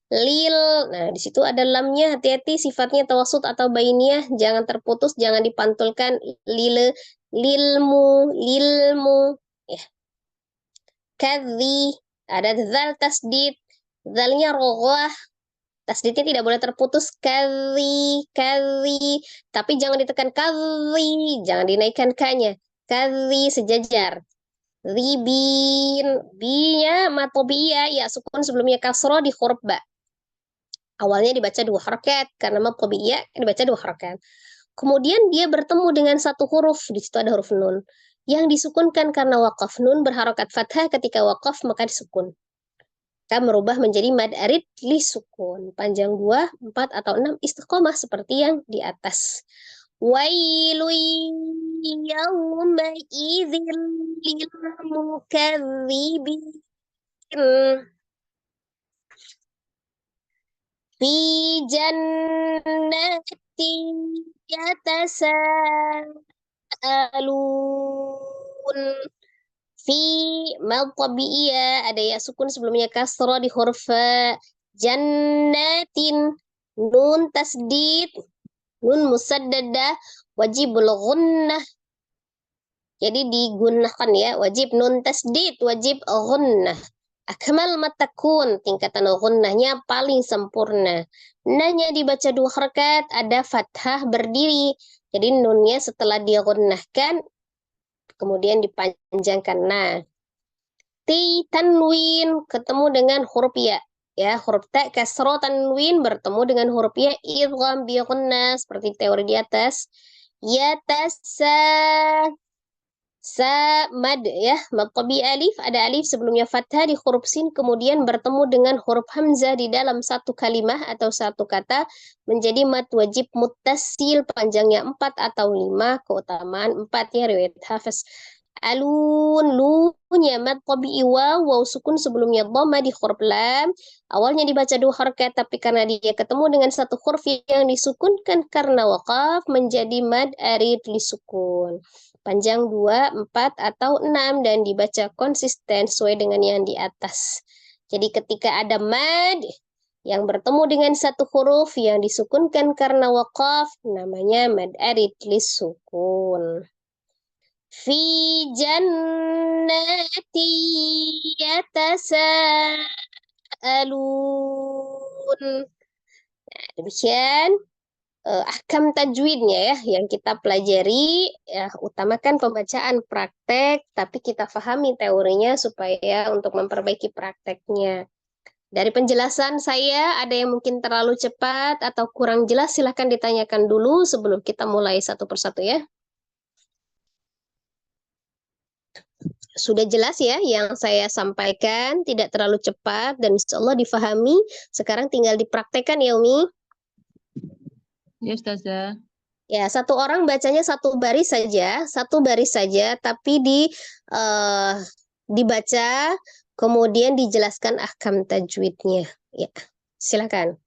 Lil, nah di situ ada lamnya, hati-hati sifatnya tawasud atau bainiyah, jangan terputus, jangan dipantulkan. Lilmu, ya. Kadzi, ada zal tasdid, zalnya roghah. Tasdidnya tidak boleh terputus, kazi. Tapi jangan ditekan kazi, jangan dinaikkan k-nya. Kazi sejajar. Ribin, bi-nya matobiyah, ya sukun sebelumnya kasroh di huruf ba. Awalnya dibaca 2 harakat, karena matobiyah dibaca 2 harakat. Kemudian dia bertemu dengan satu huruf, di situ ada huruf nun. Yang disukunkan karena wakaf, nun berharokat fathah, ketika wakaf maka disukun. Kita merubah menjadi mad arid li sukun. Panjang 2, 4 atau 6 istiqomah seperti yang di atas. Wailu yawma idzil lil mukadzibin. Fi jannatin yatasaalun. Fi mad tabi'iyah, ada ya sukun sebelumnya kasroh di huruf fa. Jannatin, nun tasdid, nun musaddadah, wajibul gunnah. Jadi digunakan ya, wajib nun tasdid, wajib gunnah. Akmal matakun, tingkatan gunnahnya paling sempurna. Nahnya dibaca 2 harakat, ada fathah berdiri. Jadi nunnya setelah digunnahkan kemudian dipanjangkan. Nah, tanwin ketemu dengan huruf ya. Ya, huruf ta kasro tanwin bertemu dengan huruf ya idgham bi gunnah seperti teori di atas. Ya mad ya, mad tabi alif, ada alif sebelumnya fathah di huruf sin kemudian bertemu dengan huruf hamzah di dalam satu kalimat atau satu kata menjadi mad wajib muttasil panjangnya 4 atau 5, keutamaan 4 ya riwayat Hafiz. Lunnya mad tabi'i waw sukun sebelumnya dhamma di huruf lam. Awalnya dibaca 2 harakat tapi karena dia ketemu dengan satu huruf yang disukunkan karena waqaf menjadi mad arid li sukun. Panjang 2, 4, atau 6 dan dibaca konsisten sesuai dengan yang di atas. Jadi ketika ada mad yang bertemu dengan satu huruf yang disukunkan karena waqaf namanya mad arid li sukun. Fi jannati yatasaalun. Nah, demikian ahkam tajwidnya ya yang kita pelajari, ya utamakan pembacaan praktek tapi kita pahami teorinya supaya untuk memperbaiki prakteknya. Dari penjelasan saya ada yang mungkin terlalu cepat atau kurang jelas silahkan ditanyakan dulu sebelum kita mulai satu persatu ya. Sudah jelas ya yang saya sampaikan, tidak terlalu cepat dan insya Allah difahami. Sekarang tinggal dipraktekkan ya Umi. Ya, Ustazah. Ya, satu orang bacanya satu baris saja, tapi dibaca, kemudian dijelaskan ahkam tajwidnya. Ya, silakan.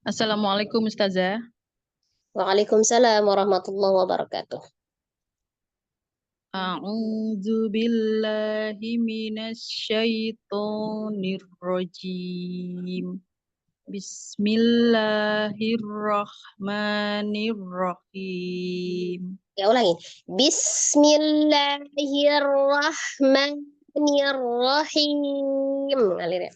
Assalamualaikum, Ustazah. Waalaikumsalam warahmatullahi wabarakatuh. A'udzu billahi minasyaitonir rajim. Bismillahirrahmanirrahim. Ya, ulangi. Bismillahirrahmanirrahim. Ngalir ya.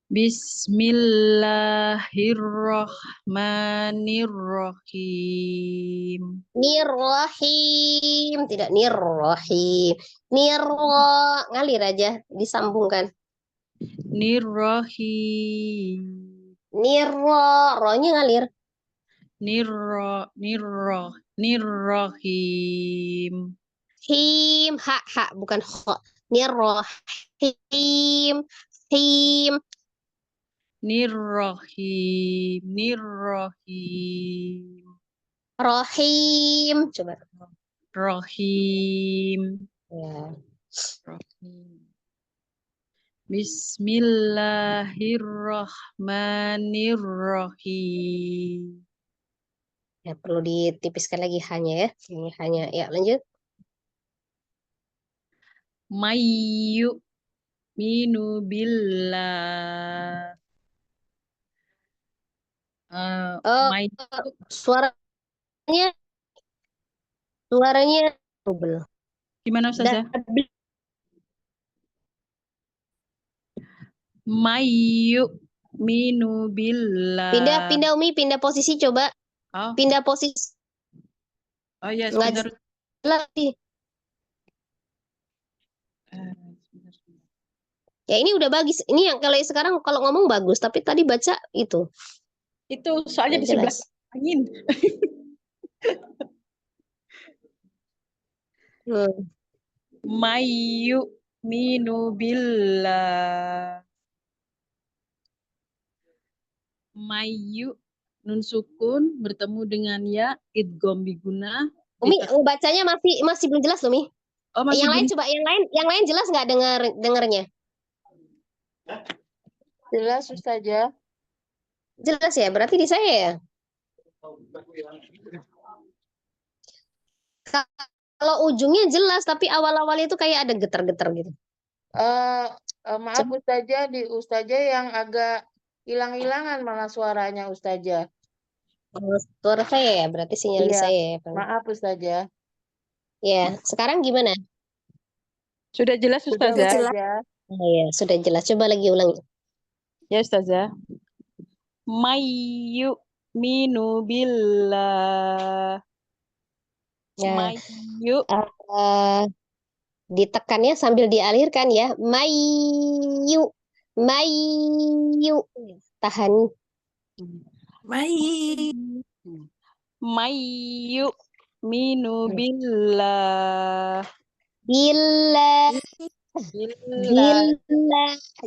Bismillahirrahmanirrahim. Nirrahim, tidak nirrahim. Ngalir aja, disambungkan. Nirrahim. Rohnya ngalir. Nirrahim. Him, ha, bukan ho. Nirrahim, him. Nirrahim. Rohim, coba. Rohim. Ya. Rohim. Bismillahirrahmanirrahim. Ya, perlu ditipiskan lagi hanya ya. Ini hanya. Ya, lanjut. Mayyu minu billah. Mayyu. Suaranya double. Gimana Ustazah? Mayyu minu billah. Pindah Umi, pindah posisi coba. Oh. Pindah posisi. Oh ya, sebentar. Lagi. Ya ini udah bagus. Ini yang kalau sekarang kalau ngomong bagus, tapi tadi baca itu. Itu soalnya Ya, di sebelah angin. Mayyu minu billah. Mayyu nun sukun bertemu dengan ya idgham bi gunnah. Umi bacanya masih belum jelas Umi. Oh, masih yang belum. lain coba yang lain jelas nggak dengarnya? Jelas Ustazah. Jelas ya, berarti di saya ya. Kalau ujungnya jelas tapi awal-awalnya itu kayak ada getar-getar gitu. Maaf Ustazah, di Ustazah yang agak hilang-hilangan malah suaranya Ustazah. Suara saya ya, berarti sinyal di saya ya. Maaf Ustazah. Ya, sekarang gimana? Sudah jelas Ustazah? Sudah jelas. Oh ya, sudah jelas. Coba lagi ulangi. Ya Ustazah. Mayyu minu billah. Ya. Mayyu. Ditekannya sambil dialirkan ya. Mayu. Mayu. Tahan. Baik. Mayu minu billah. Bila. Billah. Bila.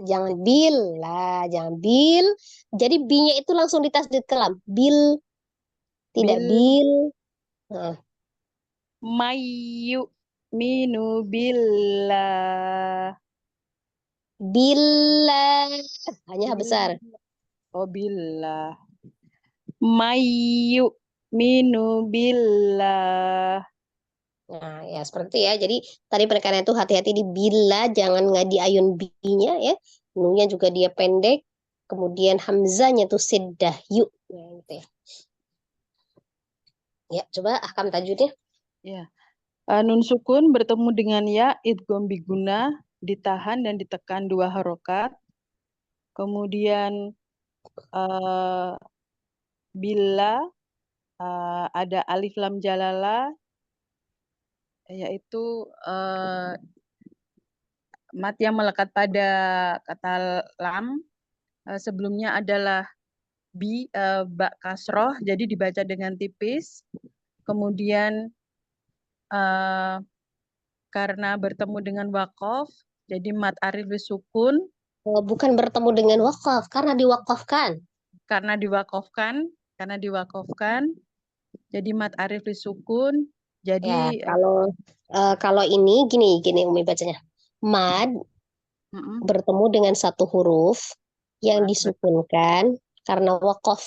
Jangan bila. Jangan bil. Jadi B-nya itu langsung ditasdid ke lam. Bil. Tidak Bil. bil. Nah, Mayu minu billah. bila. Hanya besar. Oh billah. Mayu minu billah. Nah, ya seperti ya. Jadi tadi penekanan itu hati-hati di bila, jangan nggak di ayun B-nya ya. Nu-nya juga dia pendek. Kemudian hamzanya tuh siddah yuk. Ya, gitu ya. Ya, coba ahkam tajwidnya. Ya. Nun sukun bertemu dengan ya idgham biguna ditahan dan ditekan 2 harokat. Kemudian eh, bila ada alif lam jalalah yaitu mat yang melekat pada kata lam sebelumnya adalah ba kasroh jadi dibaca dengan tipis. Kemudian karena bertemu dengan wakof jadi mat arif sukun. Bukan bertemu dengan wakaf, karena diwakafkan. karena diwakafkan jadi mat arif sukun. Ya, Jadi kalau ini gini Umi bacanya. Mad bertemu dengan satu huruf yang mat disukunkan karena wakaf.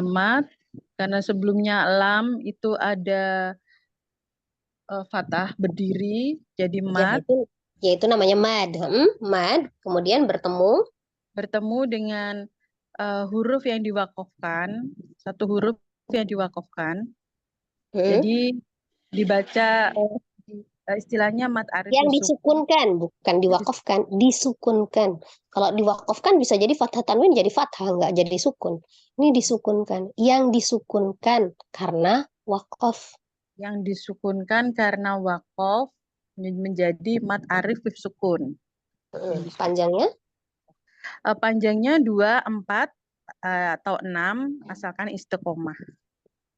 mat karena sebelumnya lam itu ada fathah berdiri jadi Ya, mat itu namanya mad. Mad, kemudian bertemu. bertemu dengan huruf yang diwakafkan, satu huruf yang diwakafkan. Jadi dibaca istilahnya mat arif Yang sukun. disukunkan, bukan diwakafkan, disukunkan. Kalau diwakafkan bisa jadi fathah tanwin jadi fathah, nggak jadi sukun. Ini disukunkan. Yang disukunkan karena wakaf. Yang disukunkan karena wakaf menjadi mat arif sukun. Panjangnya? Panjangnya 2, 4 atau 6 asalkan istiqomah.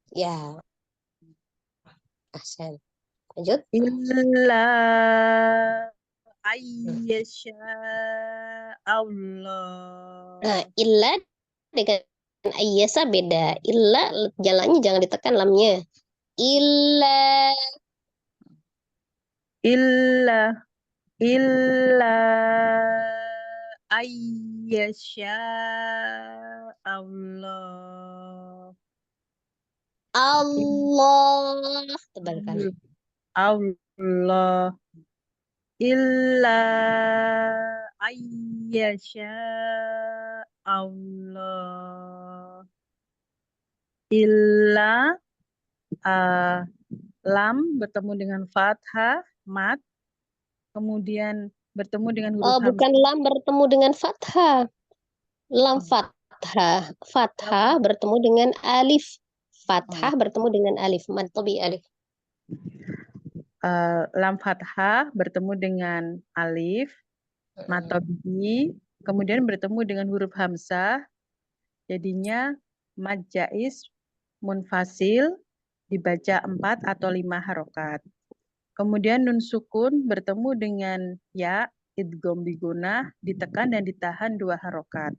Ya, Ahsan. Lanjut. Illa ayyasha Allah. Nah, illa dengan ayyasa beda. Illa jalannya jangan ditekan lamnya. Illa. Illa illa ayyasha Allah. Allah. Tebalkan. Allah illa ayyasha Allah. Illa lam bertemu dengan fathah mat kemudian bertemu dengan huruf Bukan hamzah. lam bertemu dengan fathah. Lam fathah. Fathah bertemu dengan alif. Fathah bertemu dengan alif. Mad tobi alif. Lam fathah bertemu dengan alif matobi kemudian bertemu dengan huruf hamzah jadinya mad jaiz munfasil dibaca 4 atau 5 harokat. Kemudian nun sukun bertemu dengan ya idgham bigunah ditekan dan ditahan 2 harokat.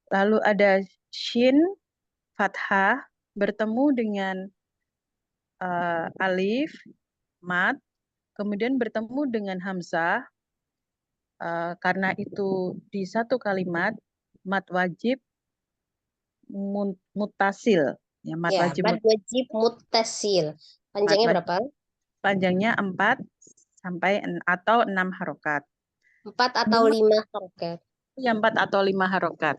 Lalu ada shin fathah bertemu dengan alif mat kemudian bertemu dengan hamzah karena itu di satu kalimat mat wajib mutasil ya mat Ya, wajib mad wajib muttasil. Panjangnya berapa? panjangnya 4 sampai atau 6 harokat. 4 atau 5 harokat. Ya 4 atau 5 harokat.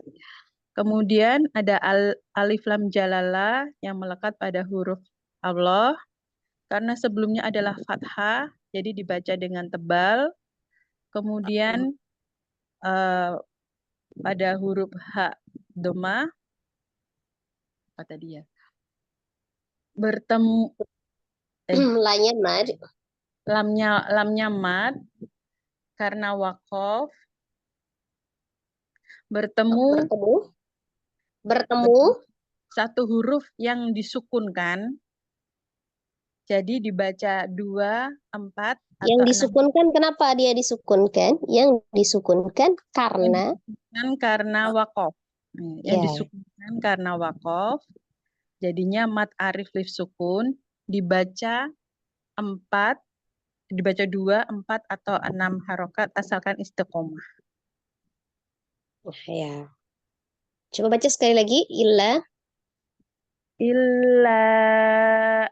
Kemudian ada alif lam jalalah yang melekat pada huruf Allah karena sebelumnya adalah fathah jadi dibaca dengan tebal. Kemudian pada huruf ha doma apa tadi ya bertemu Lanya mad. Lamnya mad karena wakof bertemu Bertemu. satu huruf yang disukunkan. Jadi dibaca 2, 4, Yang atau 6. disukunkan, kenapa dia disukunkan? Yang disukunkan karena Karena wakof. Yang ya. disukunkan karena wakof. Jadinya mat arif lif sukun dibaca 4, dibaca 2, 4, atau 6 harokat asalkan istiqomah. Ya. Coba baca sekali lagi. Illa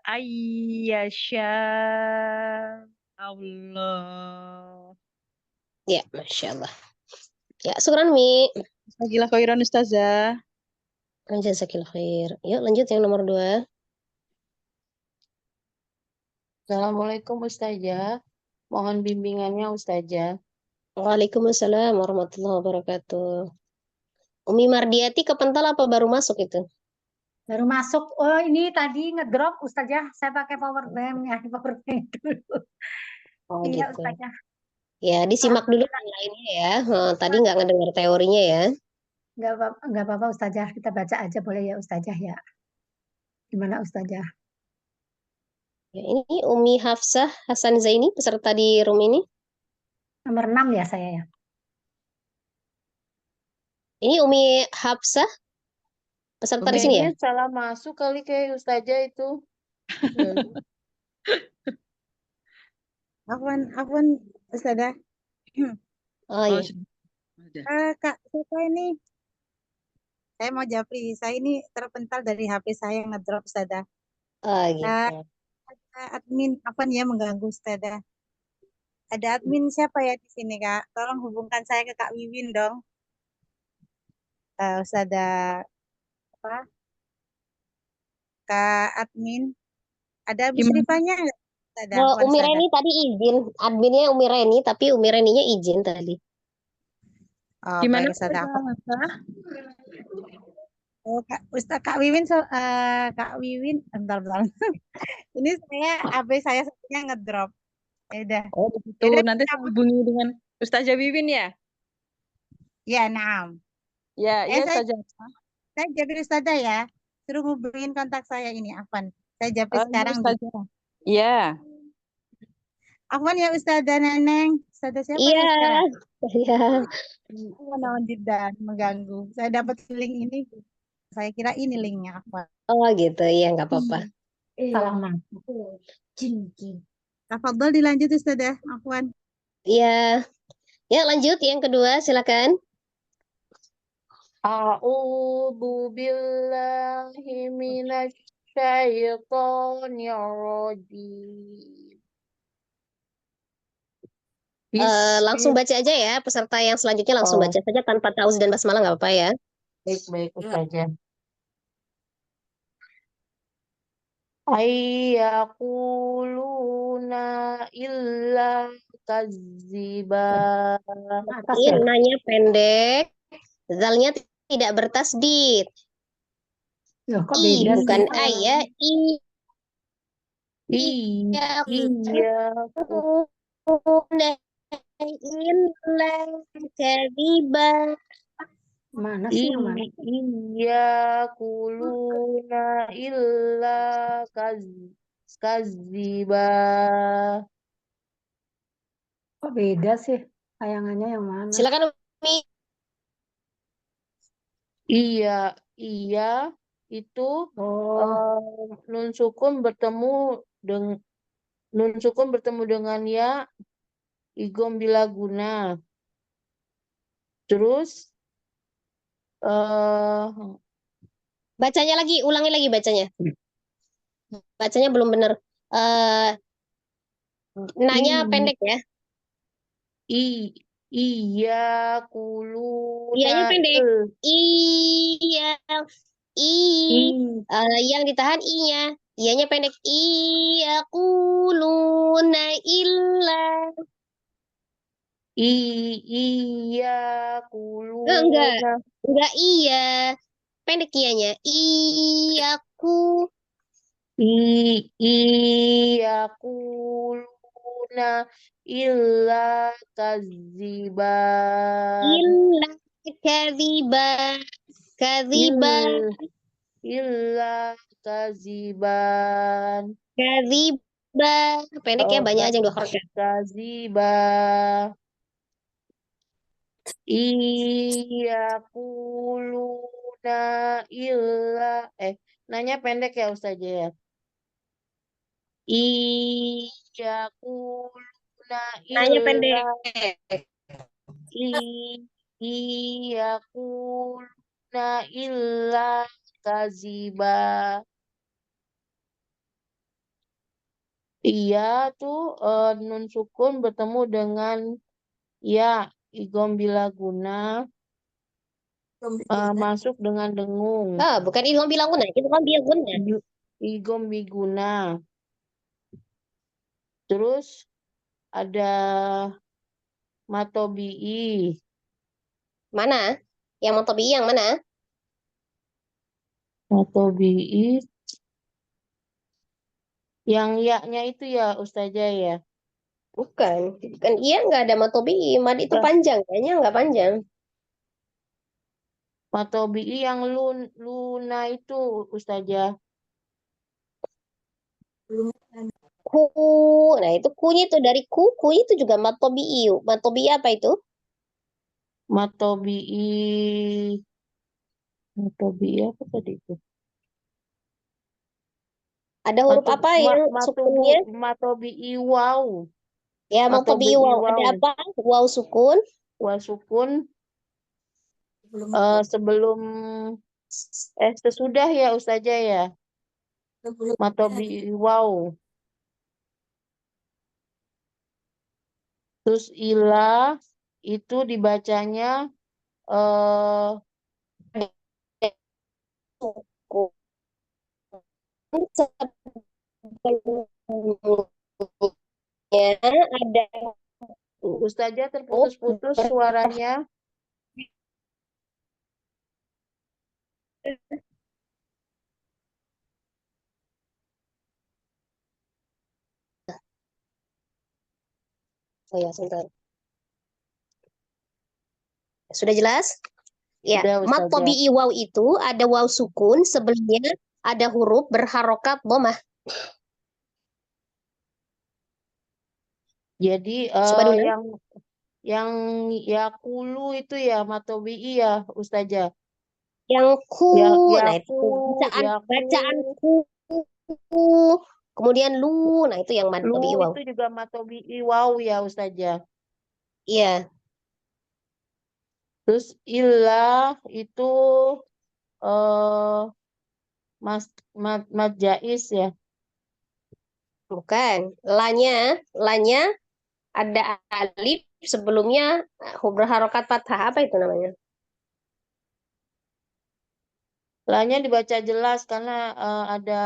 ayyasha Allah. Ya, Masya Allah. Ya, syukran Mi. Jazakallah khairan Ustazah. Jazakillah khair. Yuk lanjut yang nomor 2. Assalamualaikum Ustazah. Mohon bimbingannya Ustazah. Waalaikumsalam warahmatullahi wabarakatuh. Umi Mardiati kepental apa baru masuk itu? Baru masuk. Oh, ini tadi ngedrop Ustazah. Saya pakai power bank ya, power bank dulu. Oh Iya gitu. Ustazah. Ya, disimak dulu yang lainnya ya. Tadi nggak ngedengar teorinya ya. Nggak apa-apa Ustazah. Kita baca aja boleh ya Ustazah ya. Gimana Ustazah? Ya, ini Umi Hafsah Hasan Zaini peserta di room ini. Nomor 6 ya saya ya. Ini Umi Hafsah peserta di sini ya? Kayaknya salah masuk kali kayak Ustazah itu. Afwan Ustazah. Oh iya. Kak, saya ini saya mau japri. Saya ini terpental dari HP saya yang ngedrop Ustazah. Oh gitu. Admin apa nih ya mengganggu Ustazah? Ada admin siapa ya di sini Kak? Tolong hubungkan saya ke Kak Wiwin dong. Ustazah apa? Kak admin. Ada Bu Gimana? Srifanya nggak? Ustazah, Oh, Afwan, Umi Ustazah. Reni tadi izin. Adminnya Umi Reni, tapi Umi Reninya izin tadi. Oh, Gimana baik Ustazah. Ustazah? Oh, Kak Wiwin, Kak Wiwin, bentar. Ini HP saya satunya ngedrop. Ya udah. Oh begitu. Yaudah, Nanti saya hubungi dengan Ustazah Wiwin ya? ya, naam. Ya, iya Saya Ustazah. jadi Ustazah ya. Suruh hubungin kontak saya ini, Afwan. Saya japri Iya sekarang. Ustazah. Iya. Afwan ya Ustazah Neneng. Ustazah siapa Iya. ya sekarang? Iya. Nawan Jidan mengganggu. Saya dapat link ini. Saya kira ini linknya Afwan. Oh gitu. Iya nggak apa-apa. Salah masuk. Tafadhol dilanjut Ustazah. Afwan. Iya. Ya lanjut yang kedua silakan. A'udzu billahi minasy syaithanir rajim. Langsung baca aja ya. Peserta yang selanjutnya langsung Oh. baca saja tanpa tauz dan basmalah nggak apa-apa ya. Baik Ustazah. Ayyaquluna illa kadziba. Atas Ini ya. nanya pendek. Zalnya tidak bertasdid. Loh, kok I beda bukan sih? a ya. I. Iya, Illa kadiba. Mana sih yang mana? iya kuluna illa kadziba. Kok beda sih? Tayangannya yang mana? Silakan Umi. Iya itu Oh, nun sukun bertemu dengan ya igom bila guna. Terus Bacanya lagi, ulangi lagi bacanya. Bacanya belum benar. Eh nanya i- pendek ya. i- iya kuluna Iyanya pendek. Iya. I. i- Yang ditahan i-nya. Iyanya pendek. Yaquluna illa. iya Enggak. kuluna Enggak iya. Pendek iyanya. Iyaku. iya yaquluna illa kadziban. Illa kadhiba. Kadhiba. Il- Illa kadziban. Kadhiba. Pendek ya, Oh, banyak aja yang dua huruf ya. kadziba. Yaquluna illa nanya pendek ya Ustazah ya. Yaquluna Nanya illa pendek. yaquluna illa kaziba. Iya tuh nun sukun bertemu dengan ya idgham bilaguna masuk dengan dengung. Ah, bukan idgham bilaguna, idgham bilaguna. Idgham biguna. Terus ada matobi'i. Mana? Yang matobi yang mana? Matobi'i yang ya-nya itu ya Ustazah ya. Bukan. Bukan iya nggak ada matobi. Mad itu Ya, panjang, kayaknya nggak panjang. matobi'i yang luna itu Ustazah. Ku. Nah, itu kunya itu dari ku itu juga matobi. Matobi apa itu? Matobi'i apa tadi itu? Ada huruf apa yang sukunnya? Matobi'i waw. Ya, matobi Matobi'i waw. Ada waw. apa? Waw sukun. Waw sukun sebelum sesudah ya Ustazah ya. Matobi'i waw. Terus ilah itu dibacanya Sukun. Sebelumnya ada Ustazah huruf terputus-putus suaranya. Oh ya, sebentar. Sudah jelas? Ya, Udah mat Ustazah. tabi'i waw itu ada waw sukun, sebelumnya ada huruf berharokat dhammah. Jadi Coba dulu. yang yakulu itu ya matobi'i ya Ustazah. Yang ku, Ya nah itu bacaan ku. Kemudian lu, nah itu yang mat lu tabi'i waw. itu juga matobi'i waw ya Ustazah. Iya, Terus ilah itu eh mad jais ya. bukan. Lanya ada alif sebelumnya berharokat fathah, apa itu namanya? Lahnya dibaca jelas karena ada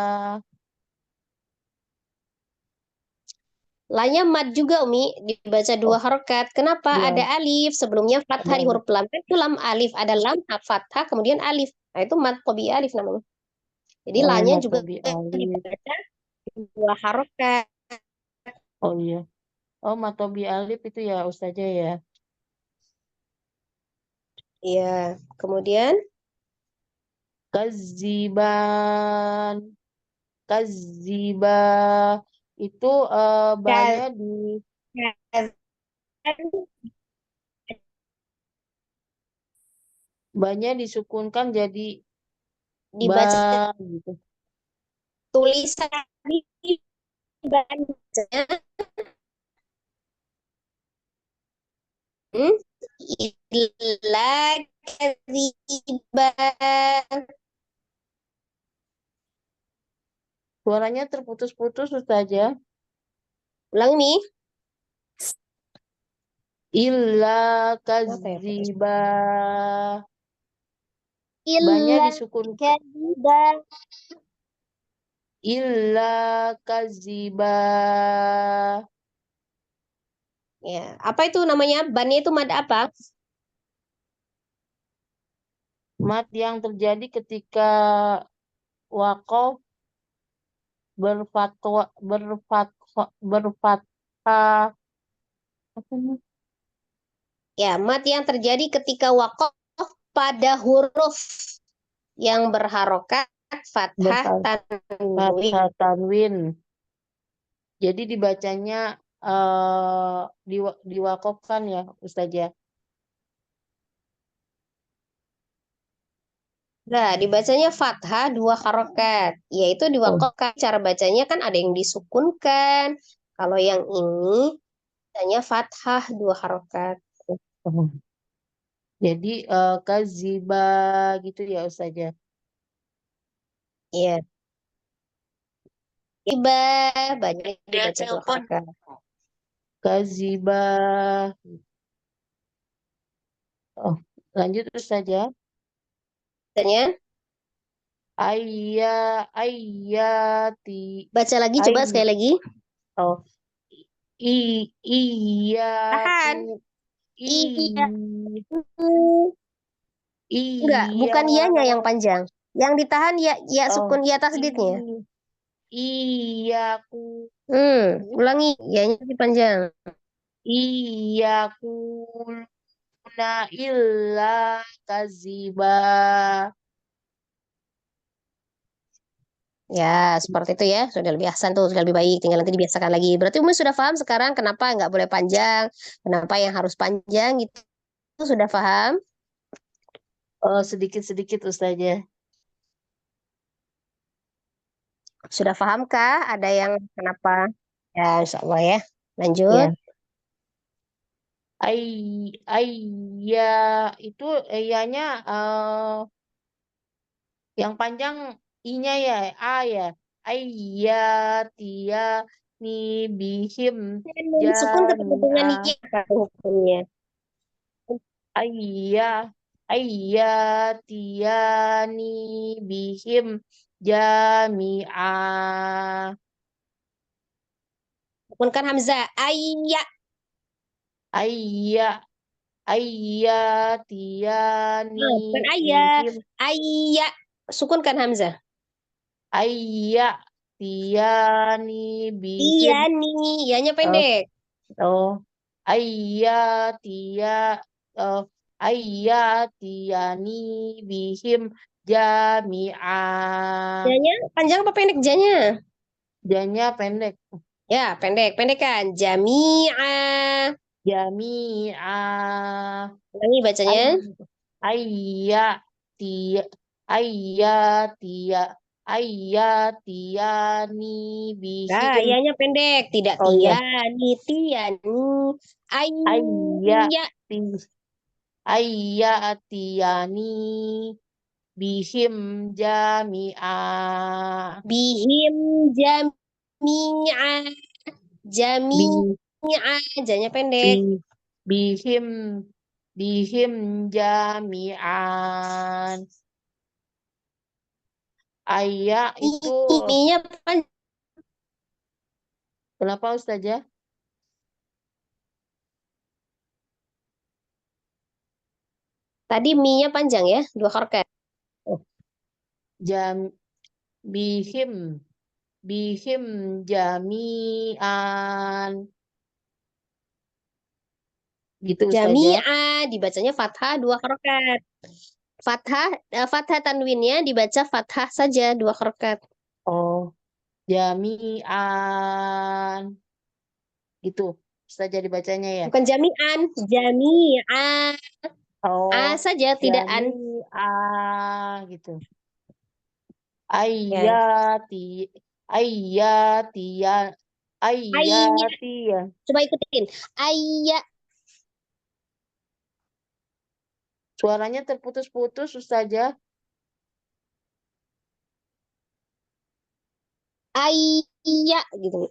Lanya mad juga Umi, dibaca dua oh, harokat. Kenapa? ya Ada alif sebelumnya fathah ada di huruf lam. Kan itu lam alif, ada lam fathah kemudian alif. Nah itu mad tabi'i alif namanya. Jadi lanya juga matobi alif. dibaca dua harokat. Oh iya. Oh matobi alif itu ya Ustazah ya. Iya, kemudian Kaziban. Kaziba itu ka- banyak banyak disukunkan jadi dibaca gitu. tulisan dibacanya hmm? Illa kadziban. Suaranya terputus-putus Ustazah. Ulang nih. Illa Kenapa ya putus? kaziba. Banyak Illa disukun kadziban. illa kaziba. Ya, apa itu namanya? Bannya itu mad apa? Mat yang terjadi ketika waqaf berfathah berfathah apa nih? Ya, mat yang terjadi ketika waqaf pada huruf yang berharokat fathah tanwin. Fathah tanwin. Jadi dibacanya diwakafkan ya Ustazah. Nah, dibacanya fathah 2 harokat, yaitu diwakafkan. Cara bacanya kan ada yang disukunkan. Kalau yang ini bacanya fathah 2 harokat. Oh. Jadi kaziba gitu ya Ustazah. Iya. Tiba banyak dibaca 2 harokat. Kaziba. Oh, lanjut Ustazah. Bacanya, Ayati. baca lagi, coba Ay- sekali lagi. Oh. Tahan. Iyaku. Iya. Iya. Enggak, bukan ianya yang panjang. Yang ditahan ya Oh, sukun ya tasdidnya. Iyaku. Ulangi, ianya lebih panjang. Iyaku. Illa kaziba. Ya, seperti itu ya. Sudah lebih ahsan tuh, sudah lebih baik. Tinggal nanti dibiasakan lagi. Berarti Umi sudah paham sekarang kenapa nggak boleh panjang, kenapa yang harus panjang gitu. Sudah paham? Oh, sedikit-sedikit Ustazah. Sudah pahamkah? Ada yang kenapa? Ya, insya Allah ya. Lanjut. Ya. Ayya itu iyanya yang panjang i-nya ya, a ya. Tia ni bihim Sukun ketemu dengan jami'a. iya kan hukumnya. Ayya ni bihim jami'a. Sukunkan hamzah. Ayya. Ayya ni Bukan ayya. bihim. Ayya. Sukunkan hamzah. Ayya ni bihim. Iya nih. Ianya pendek. Oh, ayatiyani bihim jami'a. Ianya panjang apa pendek janya? Janya pendek. Ya, pendek. Pendek kan? Jami'a. Jami'a. Ulangi bacanya. Ayatiya ayatiya ayatiyani Nah, bihim. ianya pendek. Tidak Oh ya. tiani. Tiani. Ayati Ayya. ayatiyani bihim jami'a. Bihim jami'a. Jami'a. Janya pendek. Bihim jami'an. Ayat itu Ininya panjang. kenapa Ustazah? Tadi mi-nya panjang ya, 2 harokat. Jam bihim jami'an. Gitu Ustazah. Jami'a dibacanya fathah 2 harokat. Fathah tanwinnya dibaca fathah saja 2 harokat. Oh, jami'an. Gitu. Ustazah dibacanya ya. Bukan jami'an, jami'a. Oh, A saja, tidak an. jami'ah gitu. Ya. Ayatiya. Coba ikutin. Ayya. Suaranya terputus-putus Ustazah. Ayya gitu.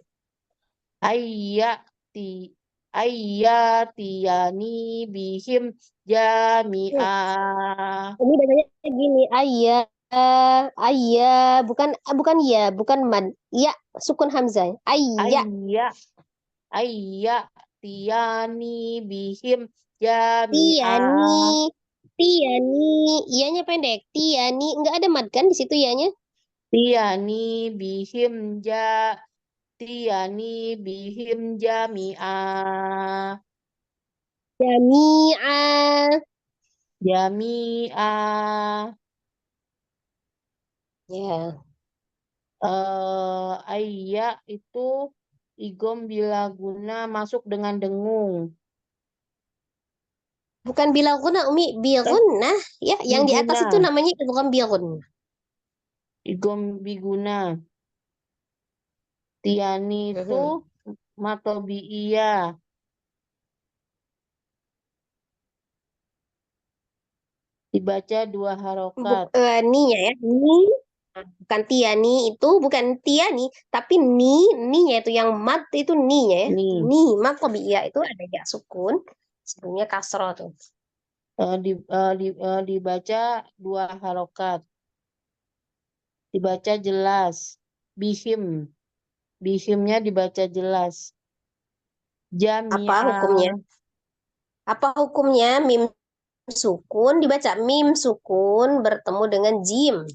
Ayatiyani bihim jami'ah. Ini bacanya gini, ayya. Ayya, bukan ya, bukan mad. Ya, sukun hamzah. Ayya. Ayatiyani bihim jami'ah. Tiani. Tiani. Ianya pendek. Tiani. Enggak ada mad kan di situ ianya? Tiani bihim atiyani bihim jami'a. Jami'a. Jami'a. Ya. Ayya itu igom bila guna masuk dengan dengung. Bukan bilaguna, Umi. Bigunah. Ya, yang di atas itu Biguna. namanya bukan bigun. Igom biguna. Tiani itu matobi'iyah. Dibaca 2 harokat. Ni-nya ya. Ni. Bukan tiani itu, bukan tiani. Tapi ni-nya itu yang mat itu ni-nya ya. Ni. Ni, matobi'iyah itu ada ya sukun. Sebelumnya kasroh tuh. Dibaca 2 harokat. Dibaca jelas. Bihim. Bihimnya dibaca jelas. Apa hukumnya? Jami'a. Apa hukumnya mim sukun dibaca mim sukun bertemu dengan jim?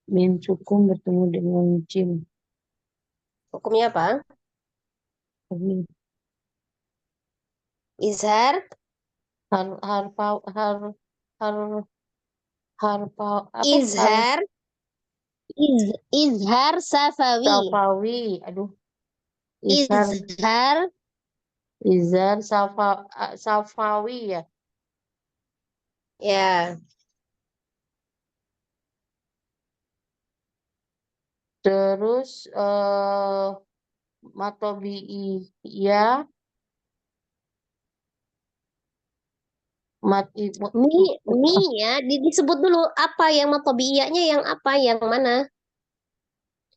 Mim sukun bertemu dengan jim. Hukumnya apa? Ini Izhar, izhar, izhar safawi. Safawi. Aduh. Izhar Izhar, Safawi ya. ya. Terus matobi'i ya. Mi ya, disebut dulu apa yang matobi'iyahnya yang apa, yang mana?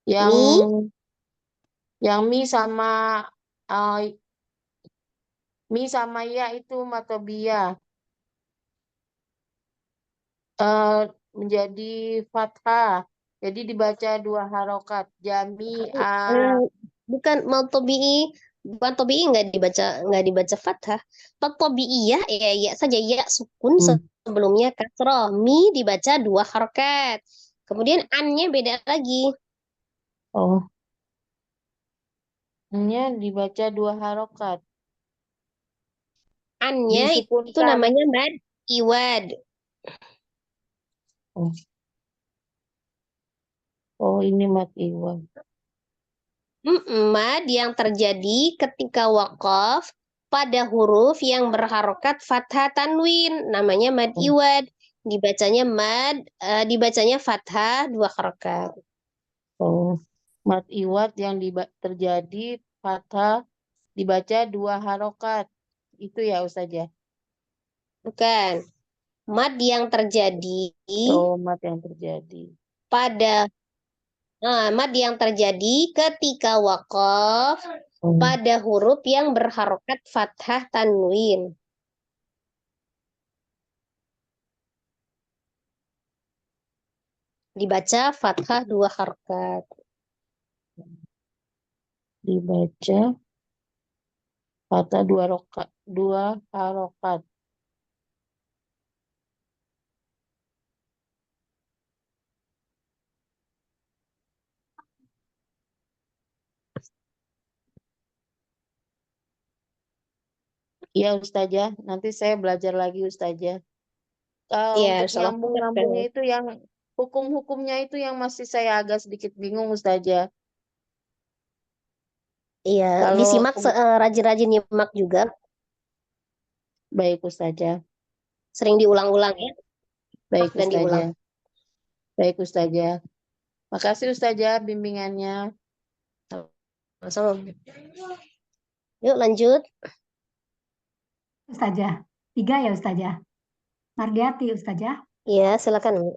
Yang Mi, mi sama ya itu matobiyah. Menjadi fathah. Jadi dibaca 2 harokat. Jami'a. bukan matobi'i, bukan tobi'i nggak dibaca fathah. Matobi'iyah ya saja ya sukun sebelumnya kasroh. Mi dibaca 2 harokat. Kemudian an-nya beda lagi. Oh. Nya dibaca 2 harokat. An-nya itu Disukunkan. namanya mad iwad. Oh, ini mad iwad. Mad yang terjadi ketika wakaf pada huruf yang berharokat fathah tanwin, namanya mad iwad. Dibacanya fathah 2 harokat. Oh, mad iwad yang terjadi fathah dibaca 2 harokat. Itu ya Ustazah? Bukan. Mad yang terjadi Oh, mad yang terjadi. mad yang terjadi ketika wakaf pada huruf yang berharokat fathah tanwin. Dibaca fathah 2 harokat. Dibaca fathah 2 harokat. Iya Ustazah, nanti saya belajar lagi Ustazah. Iya, Untuk salah nyambung-nyambungnya itu yang hukum-hukumnya itu yang masih saya agak sedikit bingung Ustazah. Iya, Kalau disimak rajin-rajin nyimak juga. baik Ustazah. Sering diulang-ulang ya. Baik Dan diulang. Ustazah. Baik Ustazah. Makasih Ustazah bimbingannya. Sama. Yuk lanjut. Ustazah. 3 ya Ustazah. Mardiati Ustazah. Iya, silakan.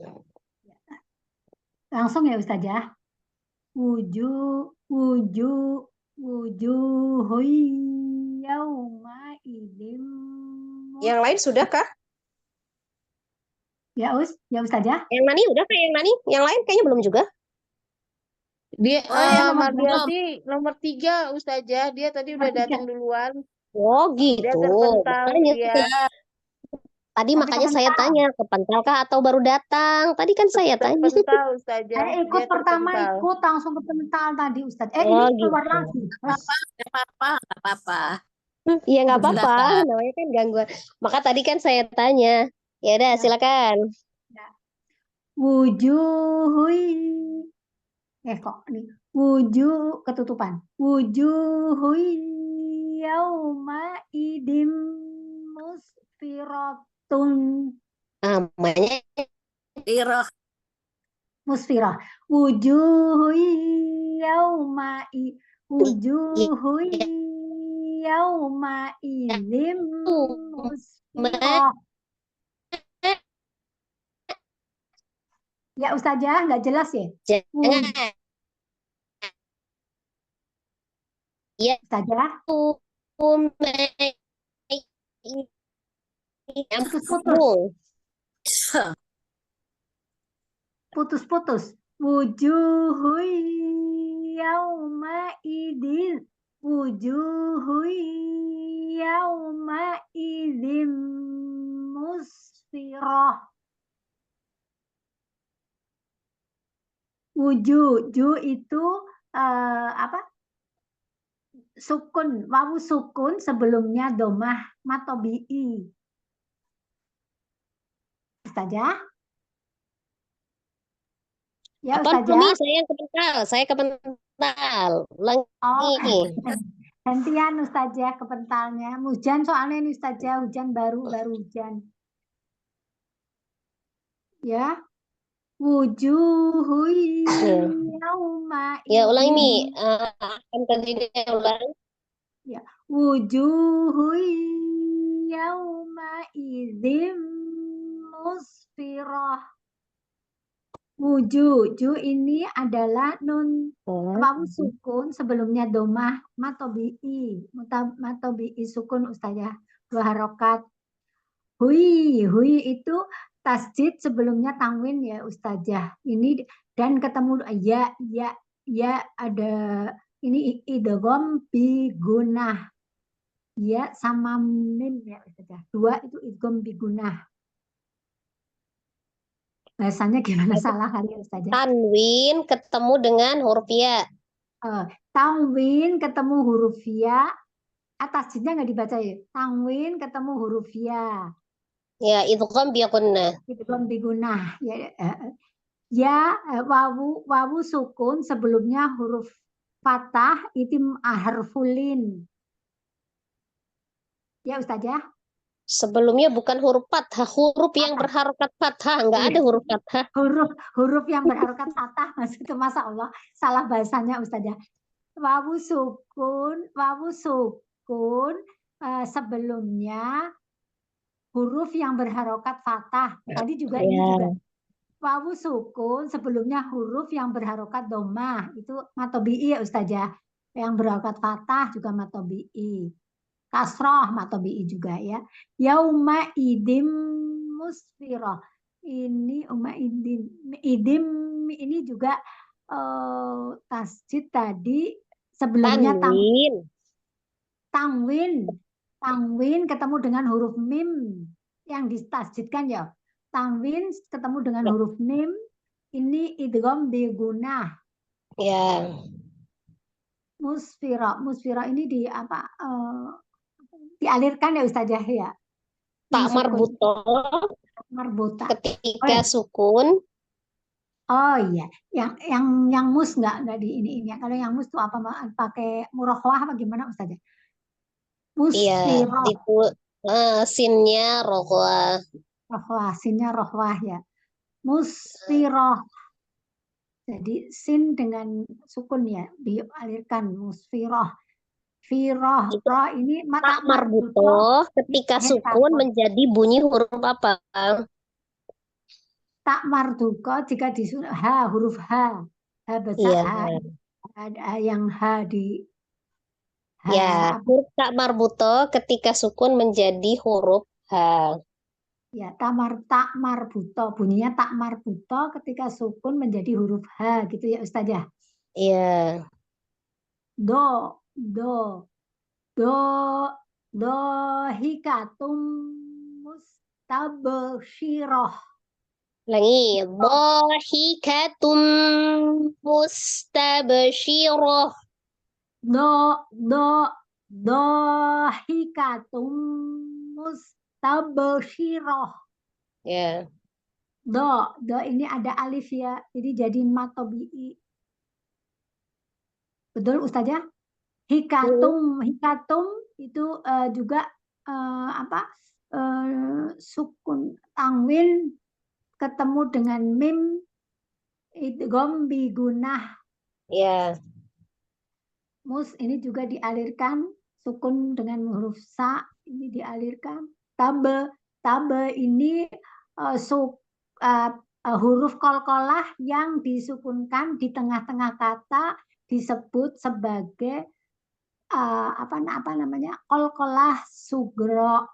Langsung ya Ustazah. Wujuhun yauma idim. Yang lain sudah kah? Ya Ustazah. Yang Nani udah kah yang Nani? Yang lain kayaknya belum juga. Dia ya, nomor Mardiati nomor 3 Ustazah. Dia tadi udah Nomor 3. datang duluan. Oh gitu. Dia terpental Makanya dia. Tadi Tapi makanya saya kepental. tanya, kepentalkah atau baru datang? Tadi kan saya tanya. Terpental Ustazah, Ikut dia pertama terpental. ikut langsung kepental tadi Ustaz. Oh, Ini gitu. keluar lagi. Nggak apa-apa, nggak apa-apa. Iya nggak apa-apa, Silakan. namanya kan gangguan. Maka tadi kan saya tanya. Ya udah, Ya. silakan. Wujuhui. Kok nih. Wujuh ketutupan. Wujuhui yauma idim musfiratun. Namanya Iroh. Musfirah. Wujuhui yauma wujuhui yauma idim musfirah. Ya Ustazah, nggak jelas ya? jangan. Ya, Ustazah, putus-putus. Putus-putus. Wujuhui yauma idin. Wujuhui yauma idin musfirah. Ju itu apa? Sukun, wawu sukun sebelumnya domah matobi'i. Ustazah? Ya Apa Ustazah? Mami? Saya yang kepental. Saya kepental. Ulangi. Oh, gantian Ustazah kepentalnya. Hujan soalnya ini Ustazah, hujan baru hujan. Ya. Wujuhui yauma Ya, ulangi Mi. idin. Akan tadi dia ulang. Ya. Wujuhui yauma idin musfirah. Ju ini adalah nun wawu sukun sebelumnya domah matobi'i. Matobi'i sukun Ustazah. 2 harokat. Hui itu tasjid sebelumnya tanwin ya Ustazah. Ini dan ketemu ya ada ini idgham bi gunah. Ya sama mim ya Ustazah. 2 itu idgham bi gunah. Bahasanya gimana salah kali ya Ustazah? Tanwin ketemu dengan huruf ya. Tanwin ketemu huruf ya. Tasjidnya nggak dibaca ya. Tanwin ketemu huruf ya. Ya, idgham biyakunna. Idgham bi gunah. Ya, wawu sukun sebelumnya huruf fathah itu harfulin. Ya Ustazah? Sebelumnya bukan huruf fathah, huruf yang berharokat fathah. Enggak ada huruf fathah. Huruf yang berharokat fathah maksudnya Masya Allah salah bahasanya Ustazah. Wawu sukun sebelumnya huruf yang berharokat fathah. Tadi juga ini juga wawu sukun sebelumnya huruf yang berharokat domah itu matobi'i ya Ustazah. Yang berharokat fathah juga matobi'i. Kasroh matobi'i juga ya. Yauma idim musfirah. Ini idim ini juga tasjid tadi sebelumnya Tanwin ketemu dengan huruf mim yang ditasjidkan ya. Tanwin ketemu dengan huruf mim ini idgham bi gunah. Ya. Musfira ini di apa dialirkan ya Ustazah ya. Tak marbuto ketika sukun. Oh iya, yang mus nggak di ini ya. Kalau yang mus tuh apa pakai murahwah apa gimana Ustazah? Iya, Musfirah. itu sinnya rohwah. Sinnya rohwah ya. Musfirah. Jadi sin dengan sukun ya, dialirkan musfirah. Firah, roh ini Tak marbuto ketika sukun menjadi bunyi huruf apa? Tak marduko jika disusun huruf H besar ada yang H di ya, huruf tak marbuto ketika sukun menjadi huruf H. Ya, tak marbuto bunyinya tak marbuto ketika sukun menjadi huruf H gitu ya Ustazah. Iya. Do hikatum mustabsyirah. Ulangi. Dhahikatum mustabsyirah. Dhahikatum mustabsyirah. Ya. Do ini ada alif ya, jadi matobi'i. Betul Ustazah? Hikatum itu juga sukun tanwin ketemu dengan mim idgham bi gunah. Ya. Mus ini juga dialirkan, sukun dengan huruf sa ini dialirkan. Tabe ini huruf qalqalah yang disukunkan di tengah-tengah kata disebut sebagai apa namanya? Qalqalah sugro.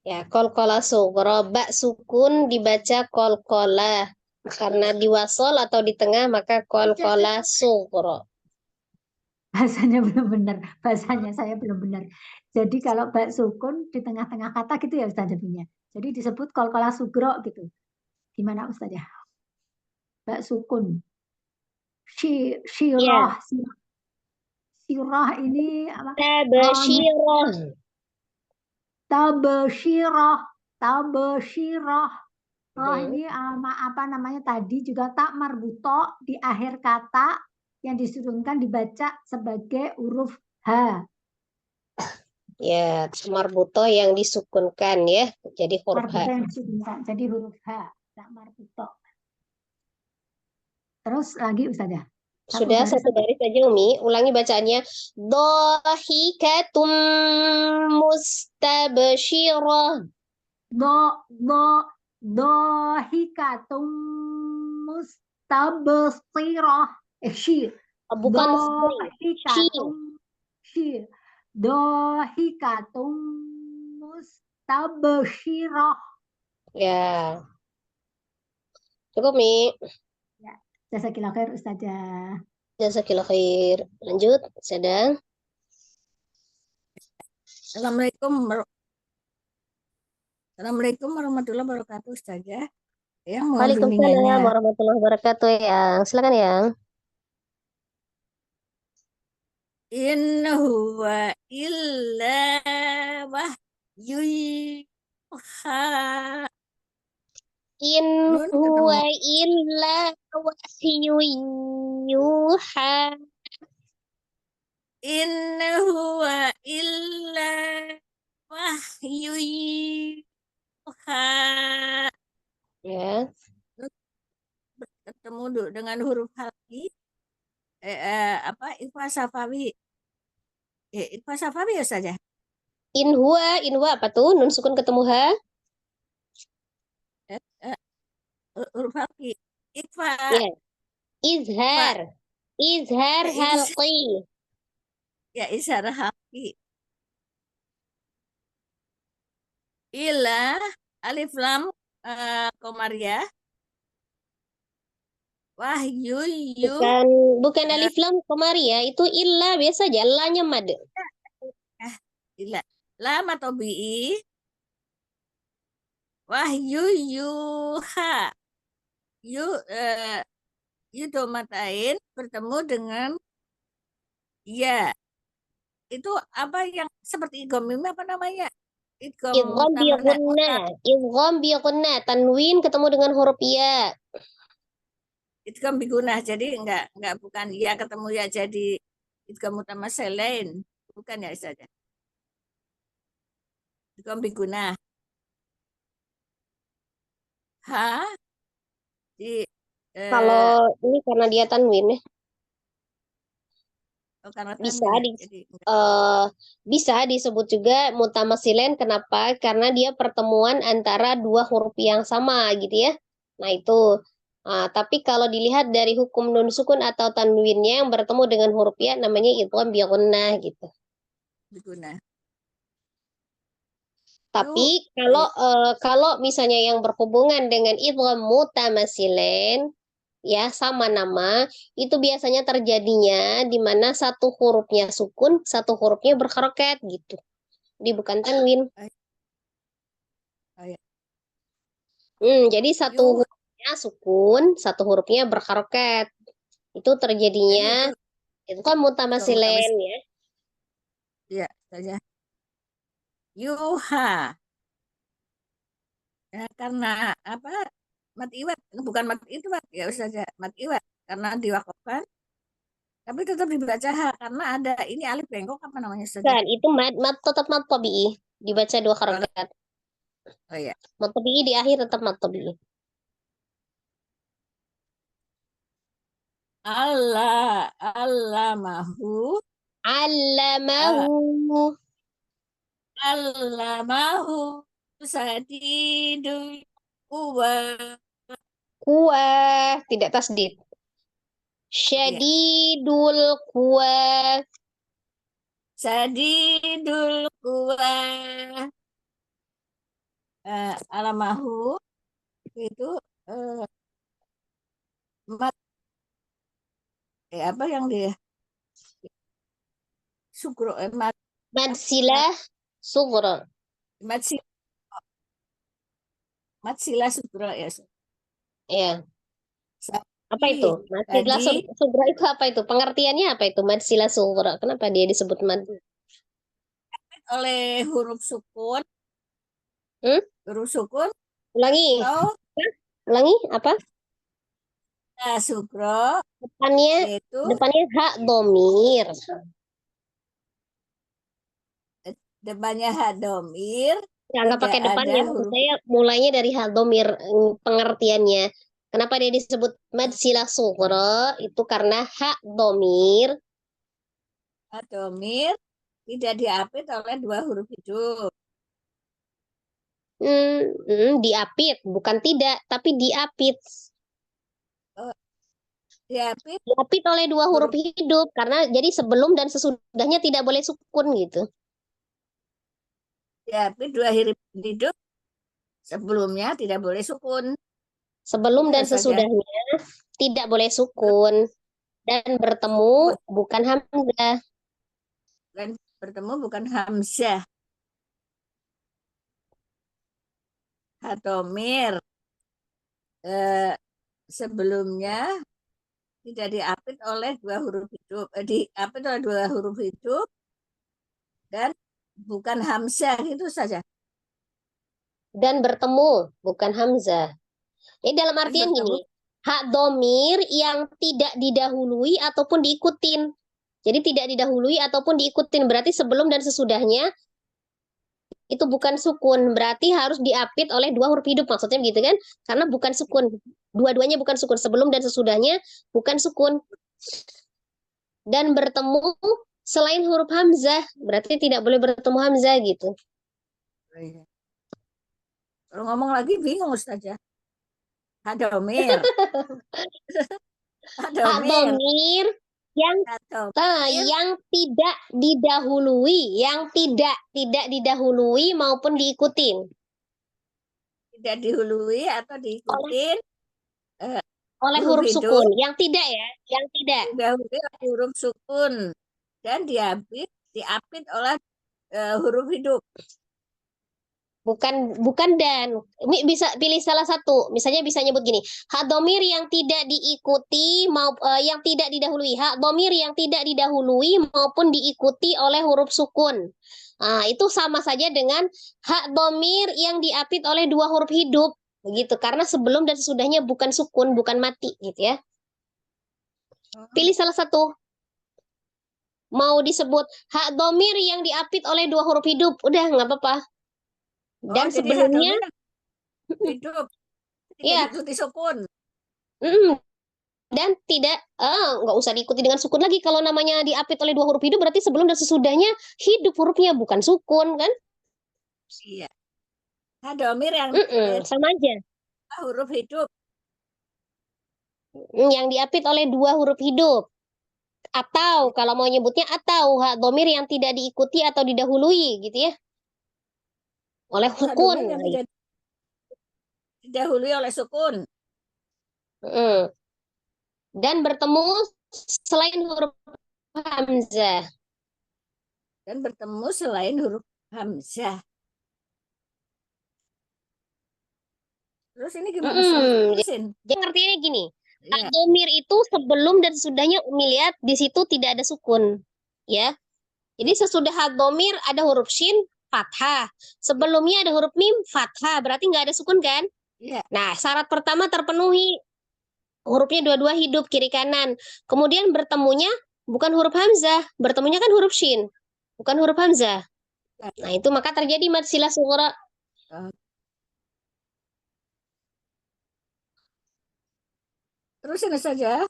Ya, qalqalah sughra. Ba sukun dibaca qalqalah. Karena di wasol atau di tengah maka qalqalah sughra. Bahasanya belum benar. Bahasanya saya belum benar. Jadi kalau ba sukun di tengah-tengah kata gitu ya Ustazah punya. Jadi disebut qalqalah sugro gitu. Gimana Ustazah? Ba sukun. Syirah. Sirah ini apa? Tabasyirah. Tabasyirah. Roh ini apa namanya tadi juga tak marbuto di akhir kata yang disurunkan dibaca sebagai huruf H. Ya, marbuto yang disukunkan ya, jadi huruf H. Marbuto yang disukunkan, jadi huruf H. Tak marbuto. Terus lagi Ustazah. Sudah satu baris saja Umi, ulangi bacaannya. Dhahikatum mustabsyirah. Dhahikatum mustabsyirah. Bukan Dhahikatum mustabsyirah. Ya. Cukup, Mi. Ya. Jazakillah khair Ustazah. Jazakillah khair. Lanjut, sedang. Assalamualaikum warahmatullahi wabarakatuh, Ustazah. Yang mau Waalaikumsalam bimbingannya. warahmatullahi wabarakatuh, Yang. Silakan, Yang. In huwa illa wahyuha. In Nun huwa ketemu. illa wahyun yuha. In huwa illa wahyuha. Ya. Ketemu dengan huruf halki. Ikhfa safawi. Ikhfa safawi ya saja. In huwa apa tuh? Nun sukun ketemu H. Huruf halki. Ikhfa. Ya. Izhar. Izhar halqi. Ya, izhar halki. Ila alif lam komariah. Wahyu yu. Bukan alif lam komariah, itu illa biasa aja, lanya mad. Ila lam atau bi. Wahyu yuha. Yu domatain bertemu dengan ya. Itu apa yang seperti idgham mim apa namanya? Idgham bi gunnah. Tanwin ketemu dengan huruf ya. Idgham bi gunnah. Jadi enggak bukan ya ketemu ya jadi idgham mutamatsilin. Bukan ya saja. Idgham bi gunnah. Kalau ini karena dia tanwin ya. Bisa disebut juga mutamatsilin. Kenapa? Karena dia pertemuan antara dua huruf yang sama gitu ya. Nah itu. Tapi kalau dilihat dari hukum nun sukun atau tanwinnya yang bertemu dengan huruf ya namanya idgham bi gunnah gitu. Tapi kalau misalnya yang berhubungan dengan idgham mutamatsilin ya sama nama, itu biasanya terjadinya di mana satu hurufnya sukun, satu hurufnya berharokat gitu. Jadi bukan tanwin. Jadi satu Yuh, hurufnya sukun, satu hurufnya berharokat. Itu jadi terjadinya, itu itu kan kalau mutamasilen ya. ya saja. Yuha. Ya, karena apa? Mat iwat, bukan mat itu ya saja mat iwat karena diwakafkan, tapi tetap dibaca ha karena ada ini alif bengkok apa namanya saja. Kan, itu tetap mad tabi'i. Dibaca 2 harokat. Oh ya. Mad tabi'i di akhir tetap mad tabi'i. Allah, Allah mahu, Allamahu. Allah mahu sadidul quwa. Kuah, tidak tasdid. Iya. Syadidul kuah. Sadidul quwa. Alamahu itu mat apa yang dia sukro mat Mad silah sughra. mat si mat sila sukro ya. Ya. Apa itu? Mad silah Tadi sughra itu apa itu? Pengertiannya apa itu? Mad silah sughra. Kenapa dia disebut mad? oleh huruf sukun, Hmm? huruf sukun Ulangi. atau Ulangi apa? sukro Depannya yaitu hak domir. depannya hadomir, Ya, nggak tidak pakai ada depannya. Maksud huruf saya mulainya dari hak domir, pengertiannya. Kenapa dia disebut mad silah sughra? Itu karena hak domir. hadomir tidak diapit oleh dua huruf hidup. Diapit, bukan tidak, tapi diapit. Oh, diapit Diapit oleh 2 huruf huruf hidup karena jadi sebelum dan sesudahnya tidak boleh sukun gitu. diapit dua huruf hidup sebelumnya tidak boleh sukun. Sebelum Itu dan saja. sesudahnya tidak boleh sukun dan bertemu bukan hamzah. Dan bertemu bukan hamzah. Hadomir sebelumnya tidak diapit oleh dua huruf hidup, diapit oleh dua huruf hidup dan bukan hamzah, itu saja. Dan bertemu bukan hamzah. Ini dalam Dan artian bertemu gini, hak domir yang tidak didahului ataupun diikutin. Jadi tidak didahului ataupun diikutin berarti sebelum dan sesudahnya itu bukan sukun, berarti harus diapit oleh 2 huruf hidup, maksudnya gitu kan? Karena bukan sukun, dua-duanya bukan sukun, sebelum dan sesudahnya bukan sukun. Dan bertemu selain huruf hamzah, berarti tidak boleh bertemu hamzah gitu. kalau ngomong lagi bingung Ustazah. Hadomir. Hak Hadomir. domir yang yang tidak didahului, yang tidak didahului maupun diikutin. Tidak dihului atau diikutin Oleh huruf sukun, yang tidak ya, yang tidak. didahului oleh huruf sukun dan diapit oleh huruf hidup. Bukan dan. Ini bisa pilih salah satu. Misalnya bisa nyebut gini, hak domir yang tidak diikuti yang tidak didahului, hak domir yang tidak didahului maupun diikuti oleh huruf sukun. Nah, itu sama saja dengan hak domir yang diapit oleh 2 huruf hidup. Begitu, karena sebelum dan sesudahnya bukan sukun, bukan mati gitu ya. Pilih salah satu. Mau disebut hak domir yang diapit oleh 2 huruf hidup, udah nggak apa-apa. Dan jadi sebelumnya hidup tidak Iya. diikuti sukun. Dan tidak nggak usah diikuti dengan sukun lagi. Kalau namanya diapit oleh 2 huruf hidup berarti sebelum dan sesudahnya hidup hurufnya, bukan sukun kan? Iya. Hadomir yang sama aja. huruf hidup. Yang diapit oleh 2 huruf hidup. Atau kalau mau nyebutnya atau hak domir yang tidak diikuti atau didahului gitu ya. Oleh sukun. Hadomir yang tidak didahului oleh sukun. Dan bertemu selain huruf hamzah. Dan bertemu selain huruf hamzah. Terus Terus ini gimana? Suruh Mm-mm. terusin. Jadi ngertinya gini, Ya, domir itu sebelum dan sesudahnya Umi lihat di situ tidak ada sukun, ya. Jadi sesudah domir ada huruf shin fathah, sebelumnya ada huruf mim fathah, berarti nggak ada sukun kan? iya. Nah, syarat pertama terpenuhi, hurufnya dua-dua hidup kiri kanan. Kemudian bertemunya bukan huruf hamzah, bertemunya kan huruf shin, bukan huruf hamzah. Ya. Nah, itu maka terjadi mad silah sughra. Oh. Terusin saja.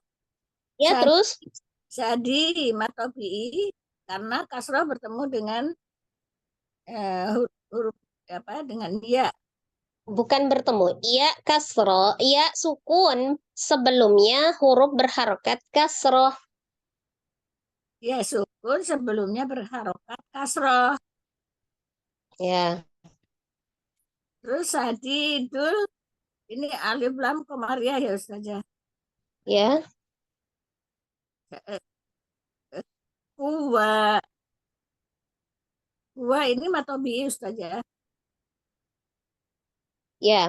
Ya, Sad- terus Sadi matobi karena kasroh bertemu dengan huruf apa dengan dia. bukan bertemu. Iya kasroh, iya sukun. Sebelumnya huruf berharokat kasroh. Ya, sukun sebelumnya berharokat kasroh. Ya, Terus sadidul ini alif lam komariah ya Ustazah. ya, Eh, Kuwa. Kuwa ini matobi Ustazah. ya.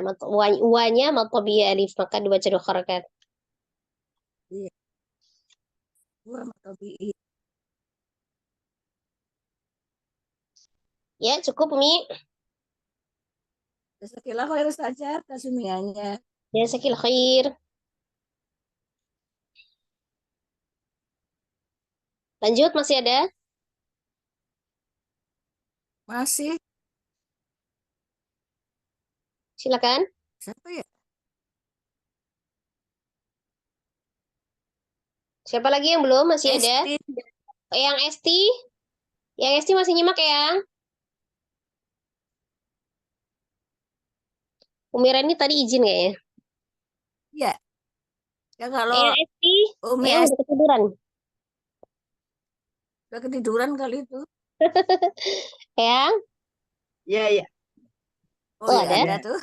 Wanya matobiyah alif, maka dibaca dua harokat. Iya, kuwa matobi. Ya, cukup Umi. Sekilah khair Ustazah tasmiahnya. Ya, sekil khair. Lanjut, masih ada? Masih Silakan. siapa ya? Siapa lagi yang belum? Masih ada? Esti. Yang Esti? Yang Esti masih nyimak ya? Umi Rani tadi izin kayaknya. Ya. Ya kalau Yang Esti, Umi yang udah ketiduran. udah ketiduran kali itu. Yang? Ya, ya. Oh, Oh, ya ada? ada tuh.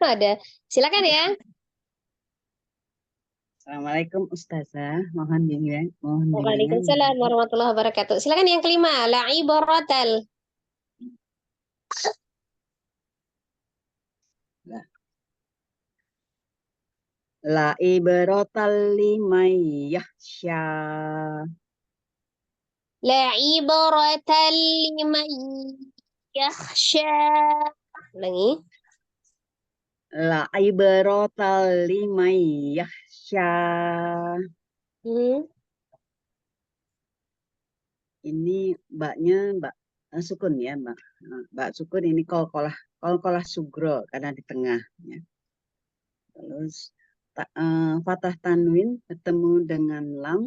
Ada. Silakan ya. Assalamualaikum Ustazah. Mohon bimbingan. Mohon bimbingan. Waalaikumsalam warahmatullahi wabarakatuh. Silakan yang kelima, la ibaratal. La ibrotal liman yahsya. La ibaratal liman yakhsha. Ulangi. La ibrotal liman yahsya. Hmm. Ini mbaknya mbak sukun ya mbak. Mbak sukun ini kol-kolah sugro karena di tengah. Ya. Terus fathah tanwin bertemu dengan lam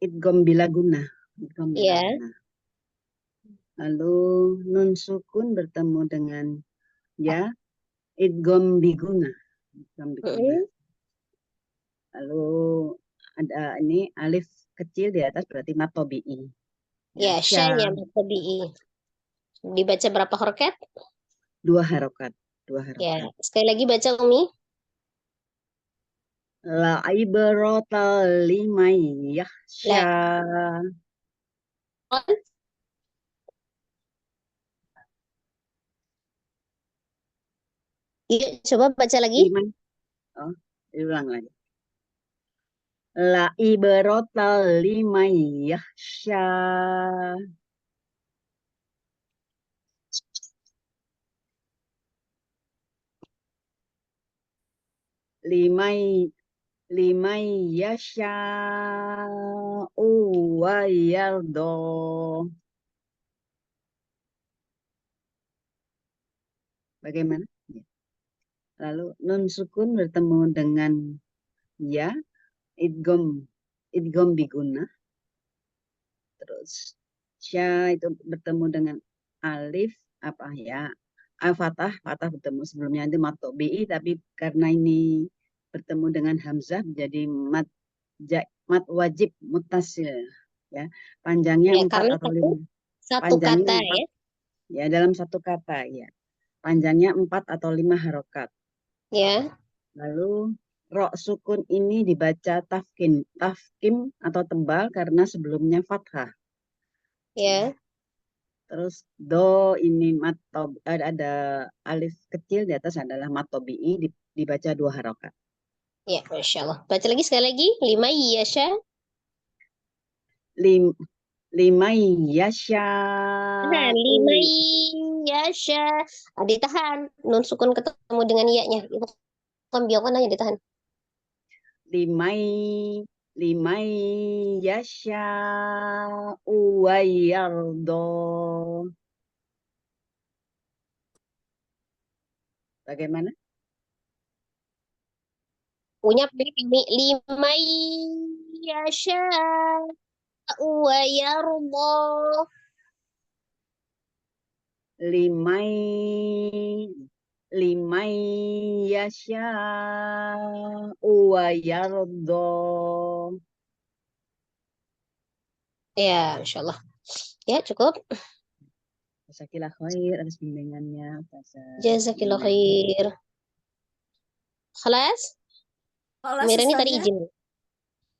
idgham bila guna. Idgham bila Ya. guna. Lalu nun sukun bertemu dengan ya idgham biguna. Idgham biguna. Hmm. Lalu ada ini alif kecil di atas berarti matobi'i. Ya, sya-nya matabi'i. Dibaca berapa harokat? Dua harokat. Ya, sekali lagi baca Umi. La ibrata liman yahsya. Iya, coba baca lagi. Liman. Oh, diulang lagi. La ibrata liman yahsya. Limai yasha'u wa yardo. Bagaimana? Lalu nun sukun bertemu dengan ya, idgham biguna. Terus sya itu bertemu dengan alif apa ya? Al-Fatah bertemu sebelumnya itu matobi'i tapi karena ini bertemu dengan hamzah menjadi mat wajib mutasil ya. Panjangnya Ya, 4 karena atau 5. satu Panjangnya kata 4 ya. ya dalam satu kata ya. Panjangnya 4 atau 5 harokat. Ya. Lalu ro sukun ini dibaca tafkim atau tebal karena sebelumnya fathah. Ya. Terus do ini ada alif kecil di atas adalah matobi'i dibaca 2 harokat. Ya, Masya Allah. Baca lagi sekali lagi. 5 yasha. Lim, Limai Nah, yasha'u. 5 yasha. Ditahan. Nun sukun ketemu dengan iya-nya. Itu kan biarkan aja ditahan. Limai yasha'u wa yardo. Bagaimana? Punya pilih ini. 5 yasha wa yardo. Limai yasha'u wa yardo. Ya, Masya Allah. Ya, cukup. Jazakallah khair atas bimbingannya. Jazakillah khair. Khalas? Kalau Mira ini tadi Ustazah, izin.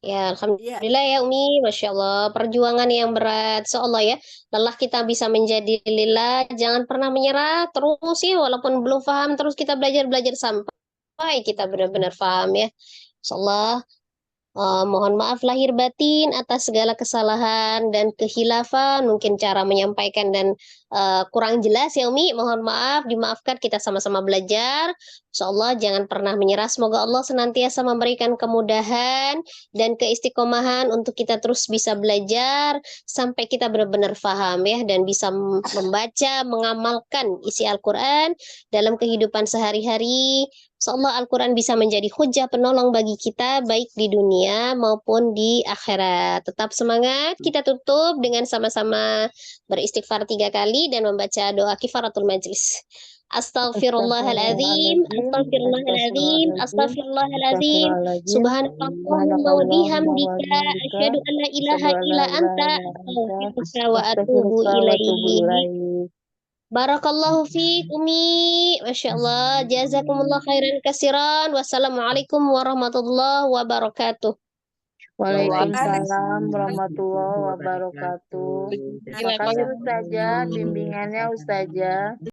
Ya, ya, Alhamdulillah ya Umi, Masya Allah. Perjuangan yang berat. Seolah ya, lelah kita bisa menjadi lillah. Jangan pernah menyerah. Terus ya, walaupun belum paham, terus kita belajar sampai kita benar-benar paham ya. Insyaallah. Mohon maaf lahir batin atas segala kesalahan dan kehilafan, mungkin cara menyampaikan dan kurang jelas ya Umi, mohon maaf, dimaafkan, kita sama-sama belajar. Insyaallah jangan pernah menyerah, semoga Allah senantiasa memberikan kemudahan dan keistiqomahan untuk kita terus bisa belajar sampai kita benar-benar paham ya dan bisa membaca, mengamalkan isi Al-Quran dalam kehidupan sehari-hari. Insyaallah Al-Quran bisa menjadi hujah penolong bagi kita baik di dunia maupun di akhirat. Tetap semangat. Kita tutup dengan sama-sama beristighfar 3 kali dan membaca doa kifaratul majlis. Astaghfirullahaladzim, astaghfirullahaladzim, astaghfirullahaladzim. Subhanallahumma wa bihamdika asyhadu an la ilaha illa anta astaghfiruka wa atubu ilaik. Barakallahu fiik Umi. Masya Allah. Jazakumullah khairan kasiran. Wassalamualaikum warahmatullahi wabarakatuh. Waalaikumsalam warahmatullahi wabarakatuh. Terima kasih Ustazah, bimbingannya Ustazah.